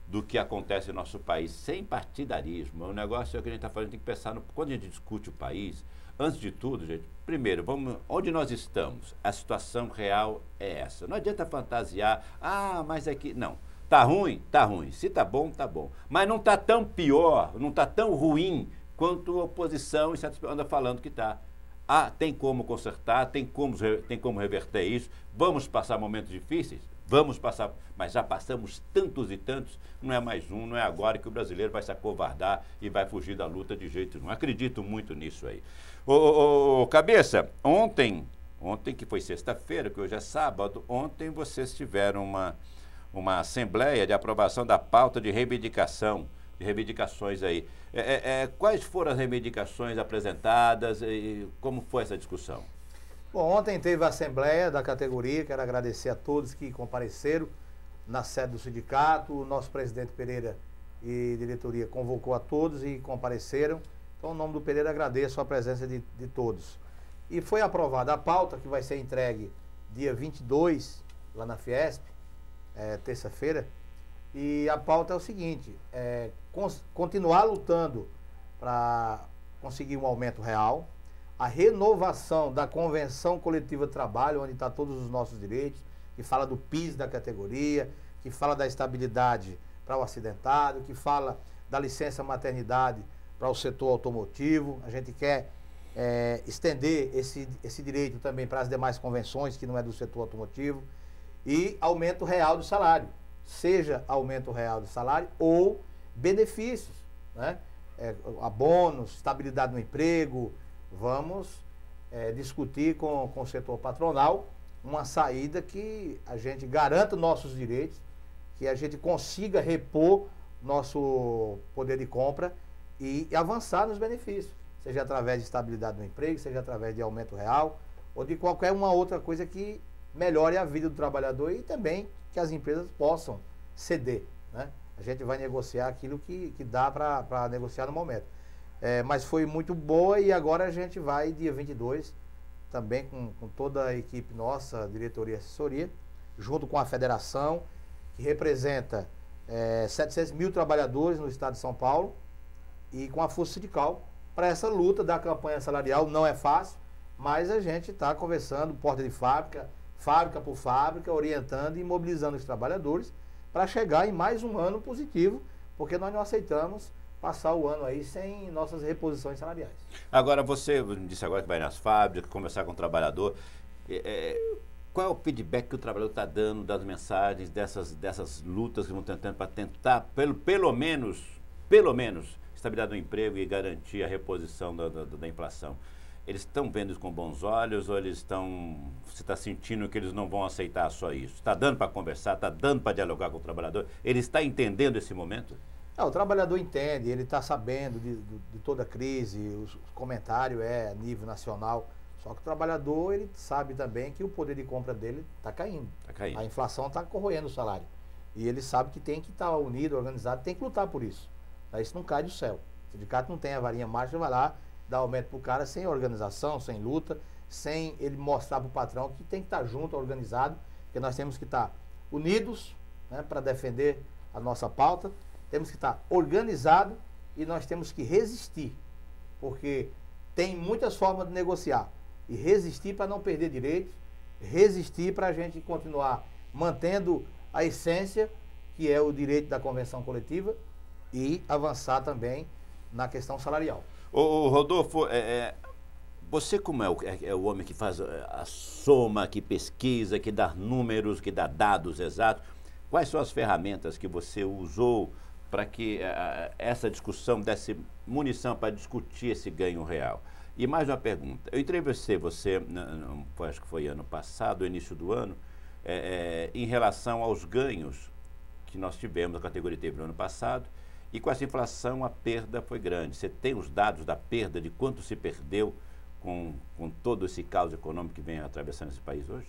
do que acontece no nosso país, sem partidarismo. O negócio é que a gente está fazendo, tem que pensar, quando a gente discute o país, antes de tudo, gente, primeiro, onde nós estamos? A situação real é essa. Não adianta fantasiar, mas aqui... Não. Tá ruim? Tá ruim. Se tá bom, tá bom. Mas não tá tão pior, não tá tão ruim quanto a oposição anda falando que tá. Tem como consertar, tem como reverter isso. Vamos passar momentos difíceis? Vamos passar, mas já passamos tantos e tantos, não é mais um, não é agora que o brasileiro vai se acovardar e vai fugir da luta de jeito nenhum. Acredito muito nisso aí. Cabeça, ontem que foi sexta-feira, que hoje é sábado, ontem vocês tiveram uma assembleia de aprovação da pauta de reivindicações aí. Quais foram as reivindicações apresentadas e como foi essa discussão? Bom, ontem teve a assembleia da categoria, quero agradecer a todos que compareceram na sede do sindicato, o nosso presidente Pereira e diretoria convocou a todos e compareceram. Então, em nome do Pereira, agradeço a presença de todos. E foi aprovada a pauta, que vai ser entregue dia 22, lá na Fiesp, terça-feira. E a pauta é o seguinte, continuar lutando para conseguir um aumento real, a renovação da Convenção Coletiva de Trabalho, onde está todos os nossos direitos, que fala do PIS da categoria, que fala da estabilidade para o acidentado, que fala da licença maternidade para o setor automotivo. A gente quer estender esse direito também para as demais convenções, que não é do setor automotivo, e aumento real do salário, seja aumento real do salário ou benefícios, né? Abonos, estabilidade no emprego. Vamos discutir com o setor patronal uma saída que a gente garanta nossos direitos, que a gente consiga repor nosso poder de compra e avançar nos benefícios, seja através de estabilidade no emprego, seja através de aumento real ou de qualquer uma outra coisa que melhore a vida do trabalhador e também que as empresas possam ceder, né? A gente vai negociar aquilo que dá para negociar no momento. Mas foi muito boa e agora a gente vai, dia 22, também com toda a equipe nossa, diretoria e assessoria, junto com a federação, que representa 700 mil trabalhadores no estado de São Paulo, e com a força sindical, para essa luta da campanha salarial. Não é fácil, mas a gente está conversando, porta de fábrica, fábrica por fábrica, orientando e mobilizando os trabalhadores para chegar em mais um ano positivo, porque nós não aceitamos passar o ano aí sem nossas reposições salariais. Agora, você disse agora que vai nas fábricas, conversar com o trabalhador. Qual é o feedback que o trabalhador está dando das mensagens, dessas lutas que vão tentando para tentar, pelo menos, estabilidade do emprego e garantir a reposição da inflação? Eles estão vendo isso com bons olhos ou você está sentindo que eles não vão aceitar só isso? Está dando para conversar, está dando para dialogar com o trabalhador? Ele está entendendo esse momento? O trabalhador entende, ele está sabendo de toda a crise, o comentário é a nível nacional, só que o trabalhador, ele sabe também que o poder de compra dele está caindo. A inflação está corroendo o salário. E ele sabe que tem que estar unido, organizado, tem que lutar por isso. Isso não cai do céu. O sindicato não tem a varinha mágica, vai lá, dá aumento para o cara sem organização, sem luta, sem ele mostrar para o patrão que tem que estar junto, organizado, porque nós temos que estar unidos, né, para defender a nossa pauta, temos que estar organizado e nós temos que resistir, porque tem muitas formas de negociar, e resistir para não perder direitos, resistir para a gente continuar mantendo a essência, que é o direito da convenção coletiva, e avançar também na questão salarial. Ô Rodolfo, você como é o homem que faz a soma, que pesquisa, que dá números, que dá dados exatos, quais são as ferramentas que você usou para que essa discussão desse munição para discutir esse ganho real? E mais uma pergunta, eu entrevistei você, acho que foi ano passado, início do ano, em relação aos ganhos que nós tivemos, a categoria teve no ano passado, e com essa inflação a perda foi grande. Você tem os dados da perda, de quanto se perdeu com todo esse caos econômico que vem atravessando esse país hoje?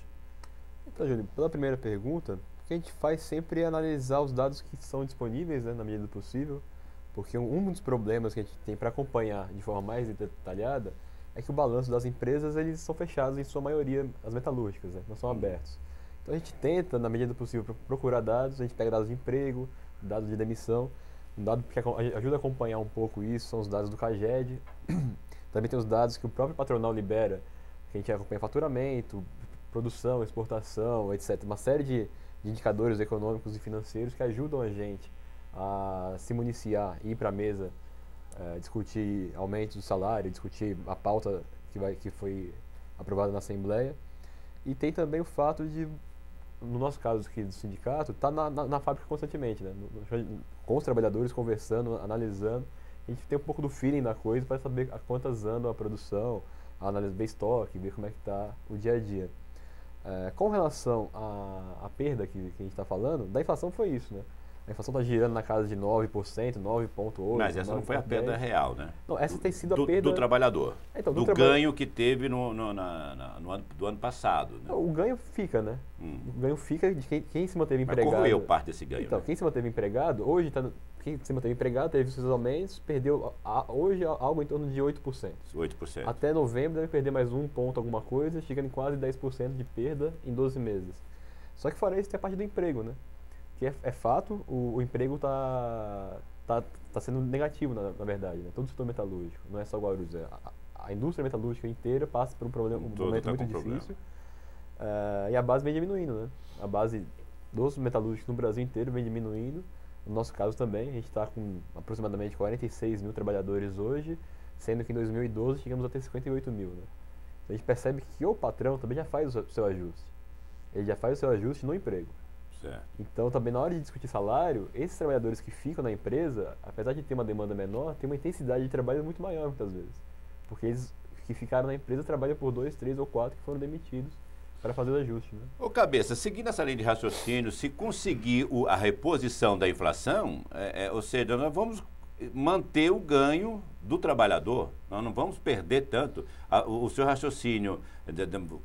Então, Júlio, pela primeira pergunta, o que a gente faz sempre é analisar os dados que são disponíveis, né, na medida do possível, porque um dos problemas que a gente tem para acompanhar de forma mais detalhada é que o balanço das empresas, eles são fechados em sua maioria, as metalúrgicas, né, não são abertos. Então a gente tenta, na medida do possível, procurar dados, a gente pega dados de emprego, dados de demissão. Um dado que ajuda a acompanhar um pouco isso são os dados do CAGED. Também tem os dados que o próprio patronal libera, que a gente acompanha faturamento, produção, exportação, etc. Uma série de indicadores econômicos e financeiros que ajudam a gente a se municiar, ir para a mesa, discutir aumentos do salário, discutir a pauta que foi aprovada na Assembleia. E tem também o fato de, no nosso caso aqui do sindicato, tá na fábrica constantemente, né? Com os trabalhadores, conversando, analisando. A gente tem um pouco do feeling da coisa para saber a quantas andam a produção, a análise do estoque, ver como é que está o dia a dia. Com relação à perda que a gente está falando, da inflação foi isso, né? A inflação está girando na casa de 9%, 9,8%. Mas essa não foi a perda real, né? Não, essa tem sido a perda... Do trabalhador. Então, do ganho que teve no ano passado. Né? O ganho fica, né? O ganho fica de quem se manteve empregado. Mas corroeu parte desse ganho. Então, né? Quem se manteve empregado, hoje quem se manteve empregado teve seus aumentos, perdeu hoje algo em torno de 8%. 8%. Até novembro deve perder mais 1 ponto alguma coisa, chegando em quase 10% de perda em 12 meses. Só que fora isso tem a parte do emprego, né? Que é fato, o emprego tá sendo negativo, na verdade, né? Todo o setor metalúrgico, não é só Guarulhos. A indústria metalúrgica inteira passa por um momento muito difícil. E a base vem diminuindo, né? A base dos metalúrgicos no Brasil inteiro vem diminuindo. No nosso caso também, a gente está com aproximadamente 46 mil trabalhadores hoje, sendo que em 2012 chegamos a ter 58 mil. Né? A gente percebe que o patrão também já faz o seu ajuste. Ele já faz o seu ajuste no emprego. Certo. Então, também na hora de discutir salário, esses trabalhadores que ficam na empresa, apesar de ter uma demanda menor, tem uma intensidade de trabalho muito maior muitas vezes. Porque eles que ficaram na empresa trabalham por 2, 3 ou 4 que foram demitidos para fazer o ajuste. Né? Ô Cabeça, seguindo essa linha de raciocínio, se conseguir a reposição da inflação, ou seja, nós vamos manter o ganho do trabalhador, nós não vamos perder tanto. O seu raciocínio,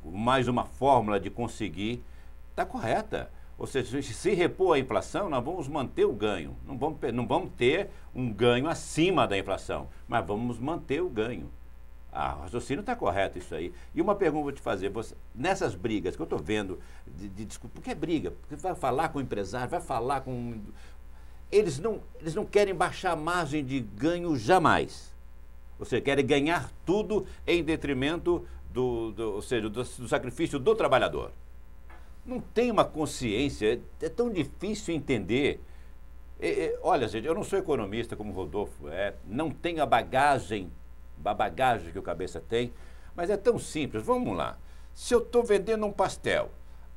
mais uma fórmula de conseguir, está correta. Ou seja, se repor a inflação, nós vamos manter o ganho. Não vamos ter um ganho acima da inflação, mas vamos manter o ganho. O raciocínio está correto isso aí. E uma pergunta eu vou te fazer. Nessas brigas que eu estou vendo, desculpa, por que briga? Porque vai falar com o empresário, vai falar com... Eles não querem baixar a margem de ganho jamais. Ou seja, querem ganhar tudo em detrimento do sacrifício do trabalhador. Não tem uma consciência, é tão difícil entender. Olha, gente, eu não sou economista como o Rodolfo não tenho a bagagem que o Cabeça tem, mas é tão simples. Vamos lá. Se eu estou vendendo um pastel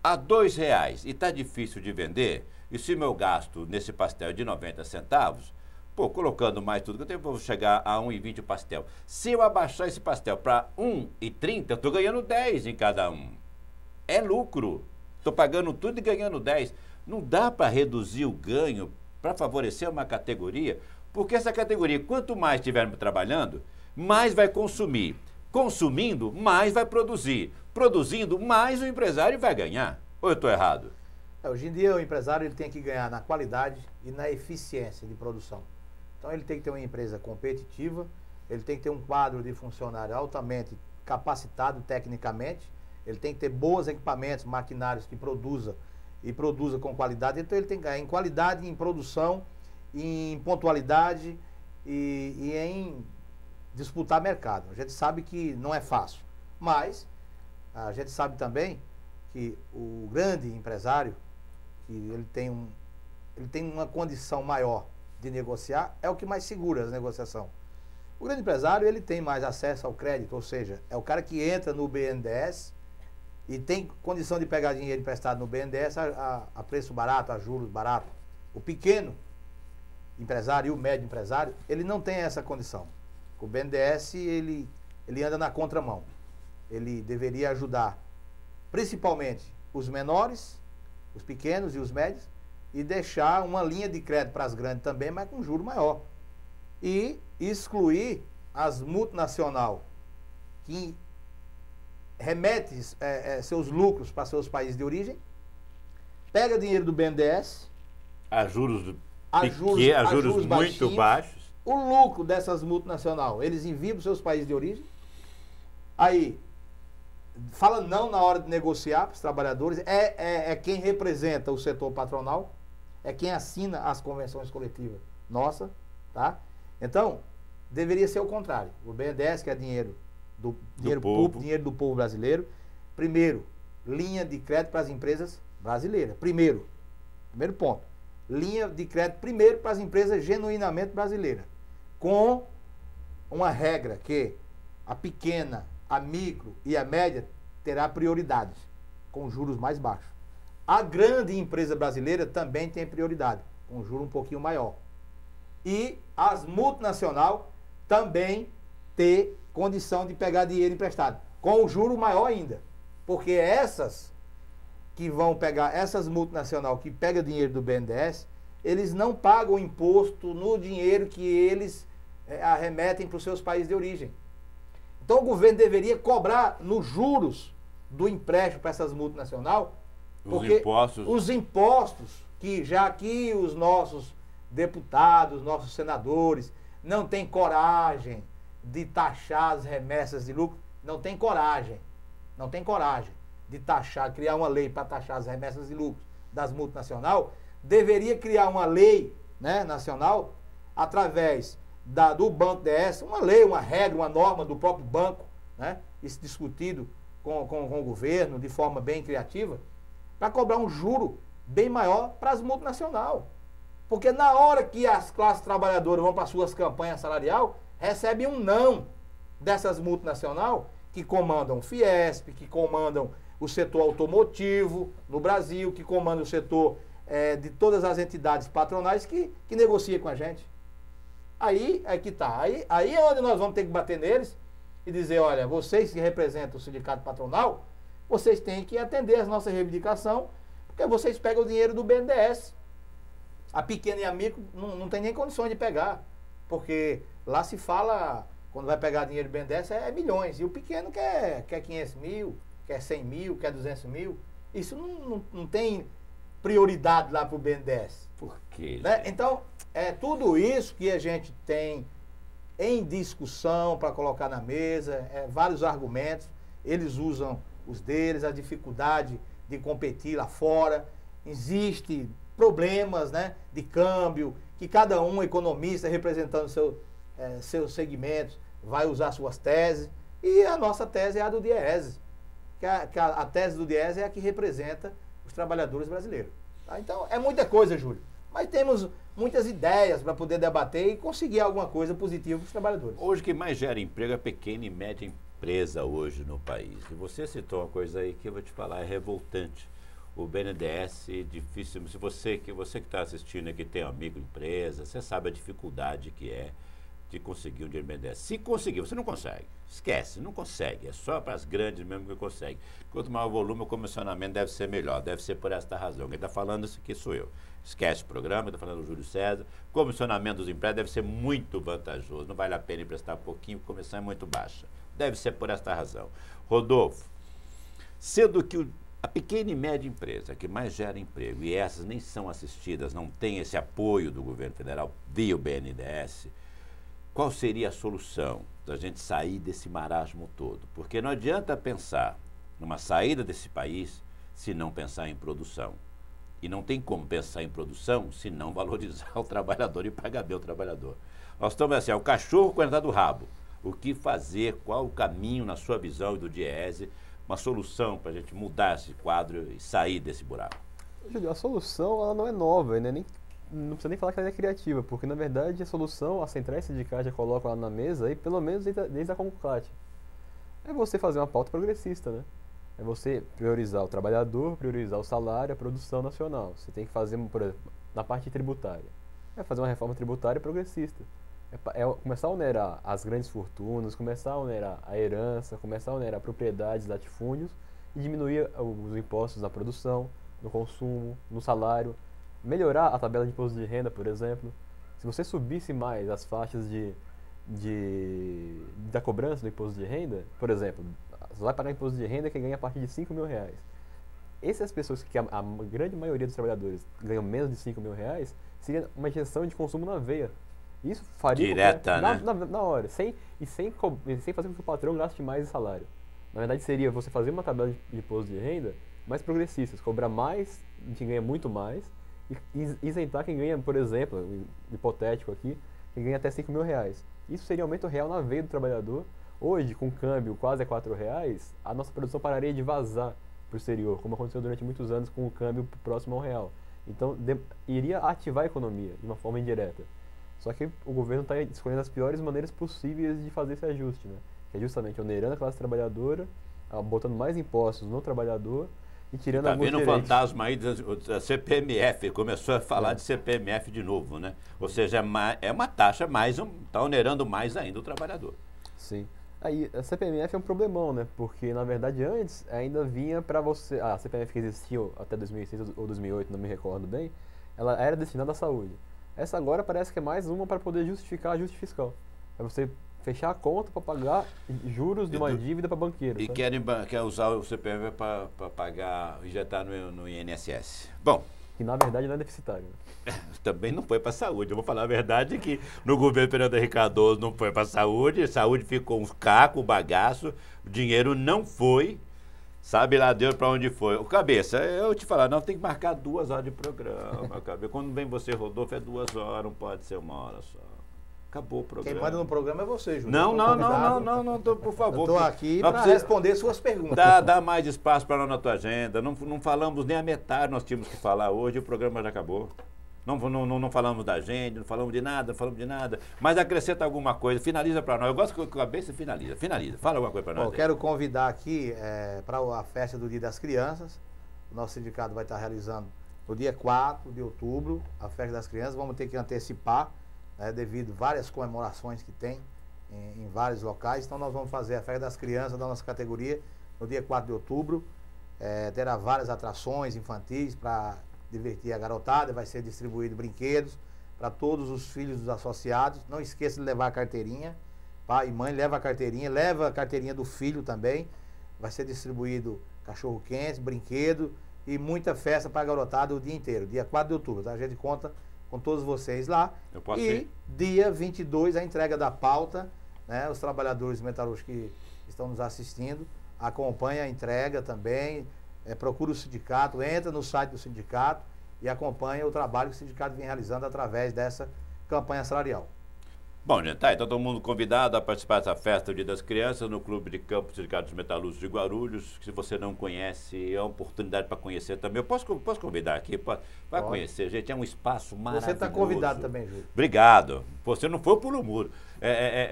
a R$2 e está difícil de vender, e se meu gasto nesse pastel é de 90 centavos, colocando mais tudo que eu tenho, eu vou chegar a 1,20 o pastel. Se eu abaixar esse pastel para 1,30, eu estou ganhando 10 em cada um. É lucro. Estou pagando tudo e ganhando 10. Não dá para reduzir o ganho para favorecer uma categoria, porque essa categoria, quanto mais estivermos trabalhando, mais vai consumir. Consumindo, mais vai produzir. Produzindo, mais o empresário vai ganhar. Ou eu estou errado? Hoje em dia, o empresário ele tem que ganhar na qualidade e na eficiência de produção. Então, ele tem que ter uma empresa competitiva, ele tem que ter um quadro de funcionário altamente capacitado tecnicamente, ele tem que ter bons equipamentos, maquinários que produza com qualidade. Então, ele tem que ganhar em qualidade, em produção, em pontualidade e em disputar mercado. A gente sabe que não é fácil, mas a gente sabe também que o grande empresário, que ele tem uma condição maior de negociar, é o que mais segura a negociação. O grande empresário, ele tem mais acesso ao crédito, ou seja, é o cara que entra no BNDES e tem condição de pegar dinheiro emprestado no BNDES a preço barato, a juros barato. O pequeno empresário e o médio empresário, ele não tem essa condição. O BNDES, ele anda na contramão. Ele deveria ajudar principalmente os menores, os pequenos e os médios, e deixar uma linha de crédito para as grandes também, mas com juro maior. E excluir as multinacionais que remetem seus lucros para seus países de origem, pega dinheiro do BNDES, a juros muito baixos. O lucro dessas multinacionais, eles enviam para os seus países de origem, aí fala não na hora de negociar para os trabalhadores, é quem representa o setor patronal, é quem assina as convenções coletivas nossa, tá? Então, deveria ser o contrário. O BNDES, que é dinheiro público, dinheiro do povo brasileiro, primeiro, linha de crédito para as empresas brasileiras. Primeiro ponto. Linha de crédito primeiro para as empresas genuinamente brasileiras. Com uma regra que a pequena, a micro e a média terá prioridade, com juros mais baixos. A grande empresa brasileira também tem prioridade, com juro um pouquinho maior. E as multinacionais também ter condição de pegar dinheiro emprestado, com o juro maior ainda. Porque essas que vão pegar, essas multinacionais que pegam dinheiro do BNDES, eles não pagam imposto no dinheiro que eles arremetem para os seus países de origem. Então o governo deveria cobrar nos juros do empréstimo para essas multinacionais, porque os impostos que já aqui os nossos deputados, nossos senadores não têm coragem de taxar as remessas de lucro, não tem coragem de taxar, criar uma lei para taxar as remessas de lucro das multinacionais, deveria criar uma lei, né, nacional, através do Banco DS, uma lei, uma regra, uma norma do próprio banco, né, isso discutido com o governo de forma bem criativa, para cobrar um juro bem maior para as multinacionais. Porque na hora que as classes trabalhadoras vão para suas campanhas salarial, recebem um não dessas multinacionais que comandam o Fiesp, que comandam o setor automotivo no Brasil, que comandam o setor de todas as entidades patronais que negociam com a gente. Aí é que tá. Aí é onde nós vamos ter que bater neles e dizer, olha, vocês que representam o sindicato patronal, vocês têm que atender as nossas reivindicações, porque vocês pegam o dinheiro do BNDES. A pequena e a micro não tem nem condições de pegar, porque lá se fala, quando vai pegar dinheiro do BNDES, é milhões, e o pequeno quer 500 mil, quer 100 mil, quer 200 mil. Isso não tem prioridade lá para o BNDES? Por quê? Né? Então, é tudo isso que a gente tem em discussão para colocar na mesa, vários argumentos, eles usam os deles, a dificuldade de competir lá fora, existe problemas, né, de câmbio, que cada um economista representando seus segmentos vai usar suas teses, e a nossa tese é a do Diese, que a tese do Diese é a que representa os trabalhadores brasileiros. Tá? Então, é muita coisa, Júlio, mas temos muitas ideias para poder debater e conseguir alguma coisa positiva para os trabalhadores. Hoje o que mais gera emprego é pequena e média empresa hoje no país. E você citou uma coisa aí que eu vou te falar, é revoltante. O BNDES, difícil, se você que está assistindo aqui tem um amigo empresa, você sabe a dificuldade que é de conseguir um dinheiro do BNDES. Se conseguir, você não consegue. Esquece, não consegue. É só para as grandes mesmo que consegue. Quanto maior o volume, o comissionamento deve ser melhor. Deve ser por esta razão. Quem está falando isso aqui sou eu. Esquece o programa, está falando o Júlio César. Comissionamento dos empréstimos deve ser muito vantajoso. Não vale a pena emprestar pouquinho, porque a comissão é muito baixa. Deve ser por esta razão. Rodolfo, sendo que a pequena e média empresa que mais gera emprego, e essas nem são assistidas, não tem esse apoio do governo federal via o BNDES, qual seria a solução da gente sair desse marasmo todo? Porque não adianta pensar numa saída desse país se não pensar em produção. E não tem como pensar em produção se não valorizar o trabalhador e pagar bem o trabalhador. Nós estamos assim, o cachorro com a entrada do rabo. O que fazer, qual o caminho, na sua visão e do Diese, uma solução para a gente mudar esse quadro e sair desse buraco? Júlio, a solução ela não é nova, né? Não precisa nem falar que ela é criativa, porque na verdade a solução, as centrais sindicais já colocam lá na mesa, e pelo menos desde a Conclate, é você fazer uma pauta progressista, né? É você priorizar o trabalhador, priorizar o salário, a produção nacional. Você tem que fazer, por exemplo, na parte tributária, é fazer uma reforma tributária progressista. É começar a onerar as grandes fortunas, começar a onerar a herança, começar a onerar propriedades, latifúndios e diminuir os impostos na produção, no consumo, no salário. Melhorar a tabela de imposto de renda, por exemplo. Se você subisse mais as faixas da cobrança do imposto de renda, por exemplo, você vai pagar imposto de renda quem ganha a partir de R$5.000. Essas pessoas, que a grande maioria dos trabalhadores ganham menos de R$5.000, seria uma injeção de consumo na veia. Isso faria direta, né? Na hora, sem fazer com que o patrão gaste mais em salário. Na verdade, seria você fazer uma tabela de imposto de renda mais progressista, cobrar mais de quem ganha muito mais e isentar quem ganha, por exemplo, hipotético aqui, quem ganha até R$5.000. Isso seria aumento real na veia do trabalhador. Hoje, com câmbio quase a R$4, a nossa produção pararia de vazar para o exterior, como aconteceu durante muitos anos com o câmbio próximo ao real. Então, iria ativar a economia de uma forma indireta. Só que o governo está escolhendo as piores maneiras possíveis de fazer esse ajuste, né? Que é justamente onerando a classe trabalhadora, botando mais impostos no trabalhão e tirando alguns direitos. Tá vendo o fantasma aí da CPMF, começou a falar de CPMF de novo, né? Ou seja, é uma taxa mais, está onerando mais ainda o trabalhador. Sim. Aí, a CPMF é um problemão, né? Porque, na verdade, antes ainda vinha para você... A CPMF que existiu até 2006 ou 2008, não me recordo bem, ela era destinada à saúde. Essa agora parece que é mais uma para poder justificar ajuste fiscal. É você fechar a conta para pagar juros de uma dívida para banqueiro. E quer usar o CPMF para pagar, injetar no INSS. Bom... Que na verdade não é deficitário. Também não foi para a saúde. Eu vou falar a verdade que no governo Fernando Henrique Cardoso não foi para a saúde ficou um caco, um bagaço, o dinheiro não foi, sabe lá Deus para onde foi. O Cabeça, eu te falar, não tem que marcar 2 horas de programa, Cabeça. Quando vem você, Rodolfo, é 2 horas, não pode ser 1 hora só. Acabou o programa. Quem manda no programa é você, Júlio. Não, por favor. Eu estou aqui para responder suas perguntas. Dá mais espaço para nós na tua agenda. Não falamos nem a metade, nós tínhamos que falar hoje, o programa já acabou. Não falamos da agenda, não falamos de nada. Mas acrescenta alguma coisa, finaliza para nós. Eu gosto que a cabeça finaliza. Fala alguma coisa para nós. Bom, quero convidar aqui para a festa do Dia das Crianças. O nosso sindicato vai estar realizando no dia 4 de outubro, a festa das crianças. Vamos ter que antecipar, devido a várias comemorações que tem em vários locais. Então nós vamos fazer a festa das crianças da nossa categoria no dia 4 de outubro. Terá várias atrações infantis para divertir a garotada, vai ser distribuído brinquedos para todos os filhos dos associados. Não esqueça de levar a carteirinha, pai e mãe, leva a carteirinha do filho também. Vai ser distribuído cachorro quente, brinquedo e muita festa para a garotada o dia inteiro, dia 4 de outubro. Tá? A gente conta com todos vocês lá. Eu posso e ir? dia 22, a entrega da pauta, né? Os trabalhadores metalúrgicos que estão nos assistindo, acompanha a entrega também, procura o sindicato, entra no site do sindicato e acompanha o trabalho que o sindicato vem realizando através dessa campanha salarial. Bom, gente, tá aí, todo mundo convidado a participar dessa festa do Dia das Crianças no Clube de Campo Sindicato dos Metalúrgicos de Guarulhos. Se você não conhece, é uma oportunidade para conhecer também. Eu posso convidar aqui para conhecer, gente. É um espaço maravilhoso. Você está convidado também, Júlio. Obrigado. Você não foi por um muro.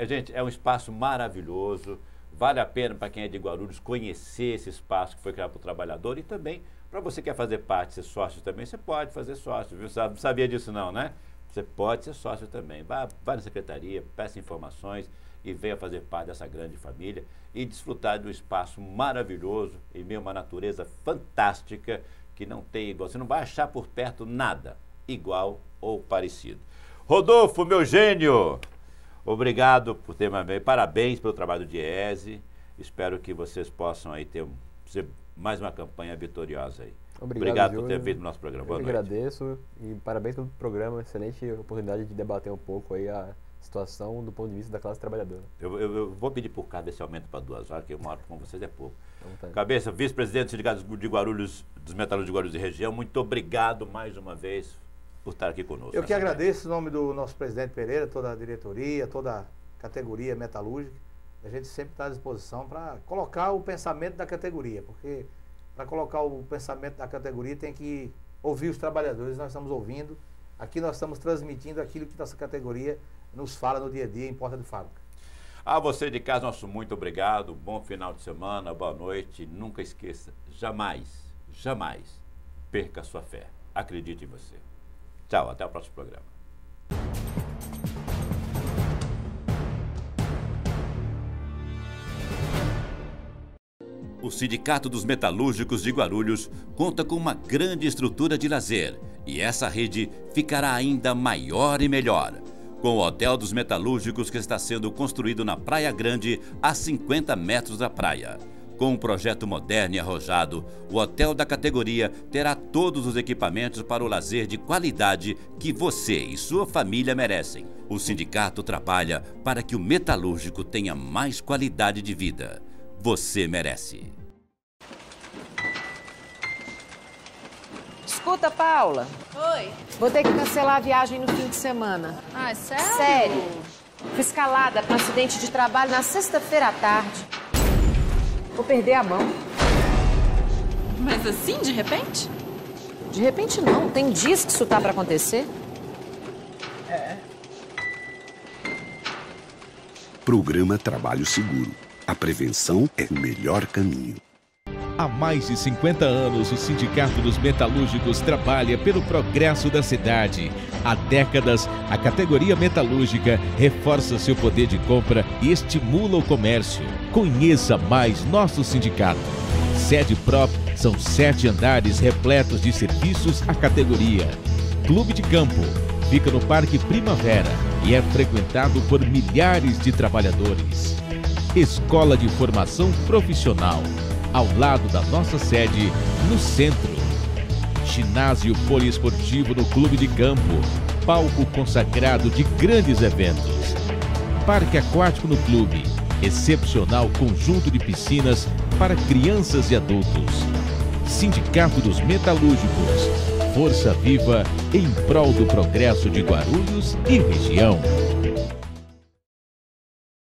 Gente, é um espaço maravilhoso. Vale a pena para quem é de Guarulhos conhecer esse espaço que foi criado para o trabalhador e também para você que quer fazer parte, ser sócio também, você pode fazer sócio, viu? Não sabia disso não, né? Você pode ser sócio também. Vá na secretaria, peça informações e venha fazer parte dessa grande família e desfrutar de um espaço maravilhoso em meio a uma natureza fantástica que não tem igual. Você não vai achar por perto nada igual ou parecido. Rodolfo, meu gênio, obrigado por ter me parabéns pelo trabalho do Diese. Espero que vocês possam aí ter mais uma campanha vitoriosa aí. Obrigado por ter vindo no nosso programa. Boa noite. Eu agradeço e parabéns pelo programa. Excelente oportunidade de debater um pouco aí a situação do ponto de vista da classe trabalhadora. Eu vou pedir por cada esse aumento para 2 horas, que eu moro com vocês é pouco. Então, tá. Cabeça, vice-presidente do Sindicato de Guarulhos, dos Metalúrgicos de Guarulhos e região, muito obrigado mais uma vez por estar aqui conosco. Eu que agradeço em nome do nosso presidente Pereira, toda a diretoria, toda a categoria metalúrgica. A gente sempre está à disposição para colocar o pensamento da categoria, porque para colocar o pensamento da categoria tem que ouvir os trabalhadores. Nós estamos ouvindo, aqui nós estamos transmitindo aquilo que nossa categoria nos fala no dia a dia em porta de fábrica. A você de casa, nosso muito obrigado, bom final de semana, boa noite. Nunca esqueça, jamais, jamais perca a sua fé. Acredite em você. Tchau, até o próximo programa. O Sindicato dos Metalúrgicos de Guarulhos conta com uma grande estrutura de lazer e essa rede ficará ainda maior e melhor. Com o Hotel dos Metalúrgicos que está sendo construído na Praia Grande, a 50 metros da praia. Com um projeto moderno e arrojado, o hotel da categoria terá todos os equipamentos para o lazer de qualidade que você e sua família merecem. O sindicato trabalha para que o metalúrgico tenha mais qualidade de vida. Você merece. Escuta, Paula. Oi. Vou ter que cancelar a viagem no fim de semana. Ah, sério? Sério. Fui escalada para um acidente de trabalho na sexta-feira à tarde. Vou perder a mão. Mas assim, de repente? De repente não. Tem dias que isso tá para acontecer. Programa Trabalho Seguro. A prevenção é o melhor caminho. Há mais de 50 anos, o Sindicato dos Metalúrgicos trabalha pelo progresso da cidade. Há décadas, a categoria metalúrgica reforça seu poder de compra e estimula o comércio. Conheça mais nosso sindicato. Sede própria, são 7 andares repletos de serviços à categoria. Clube de Campo fica no Parque Primavera e é frequentado por milhares de trabalhadores. Escola de Formação Profissional, ao lado da nossa sede, no centro. Ginásio poliesportivo no Clube de Campo, palco consagrado de grandes eventos. Parque aquático no clube, excepcional conjunto de piscinas para crianças e adultos. Sindicato dos Metalúrgicos, força viva em prol do progresso de Guarulhos e região.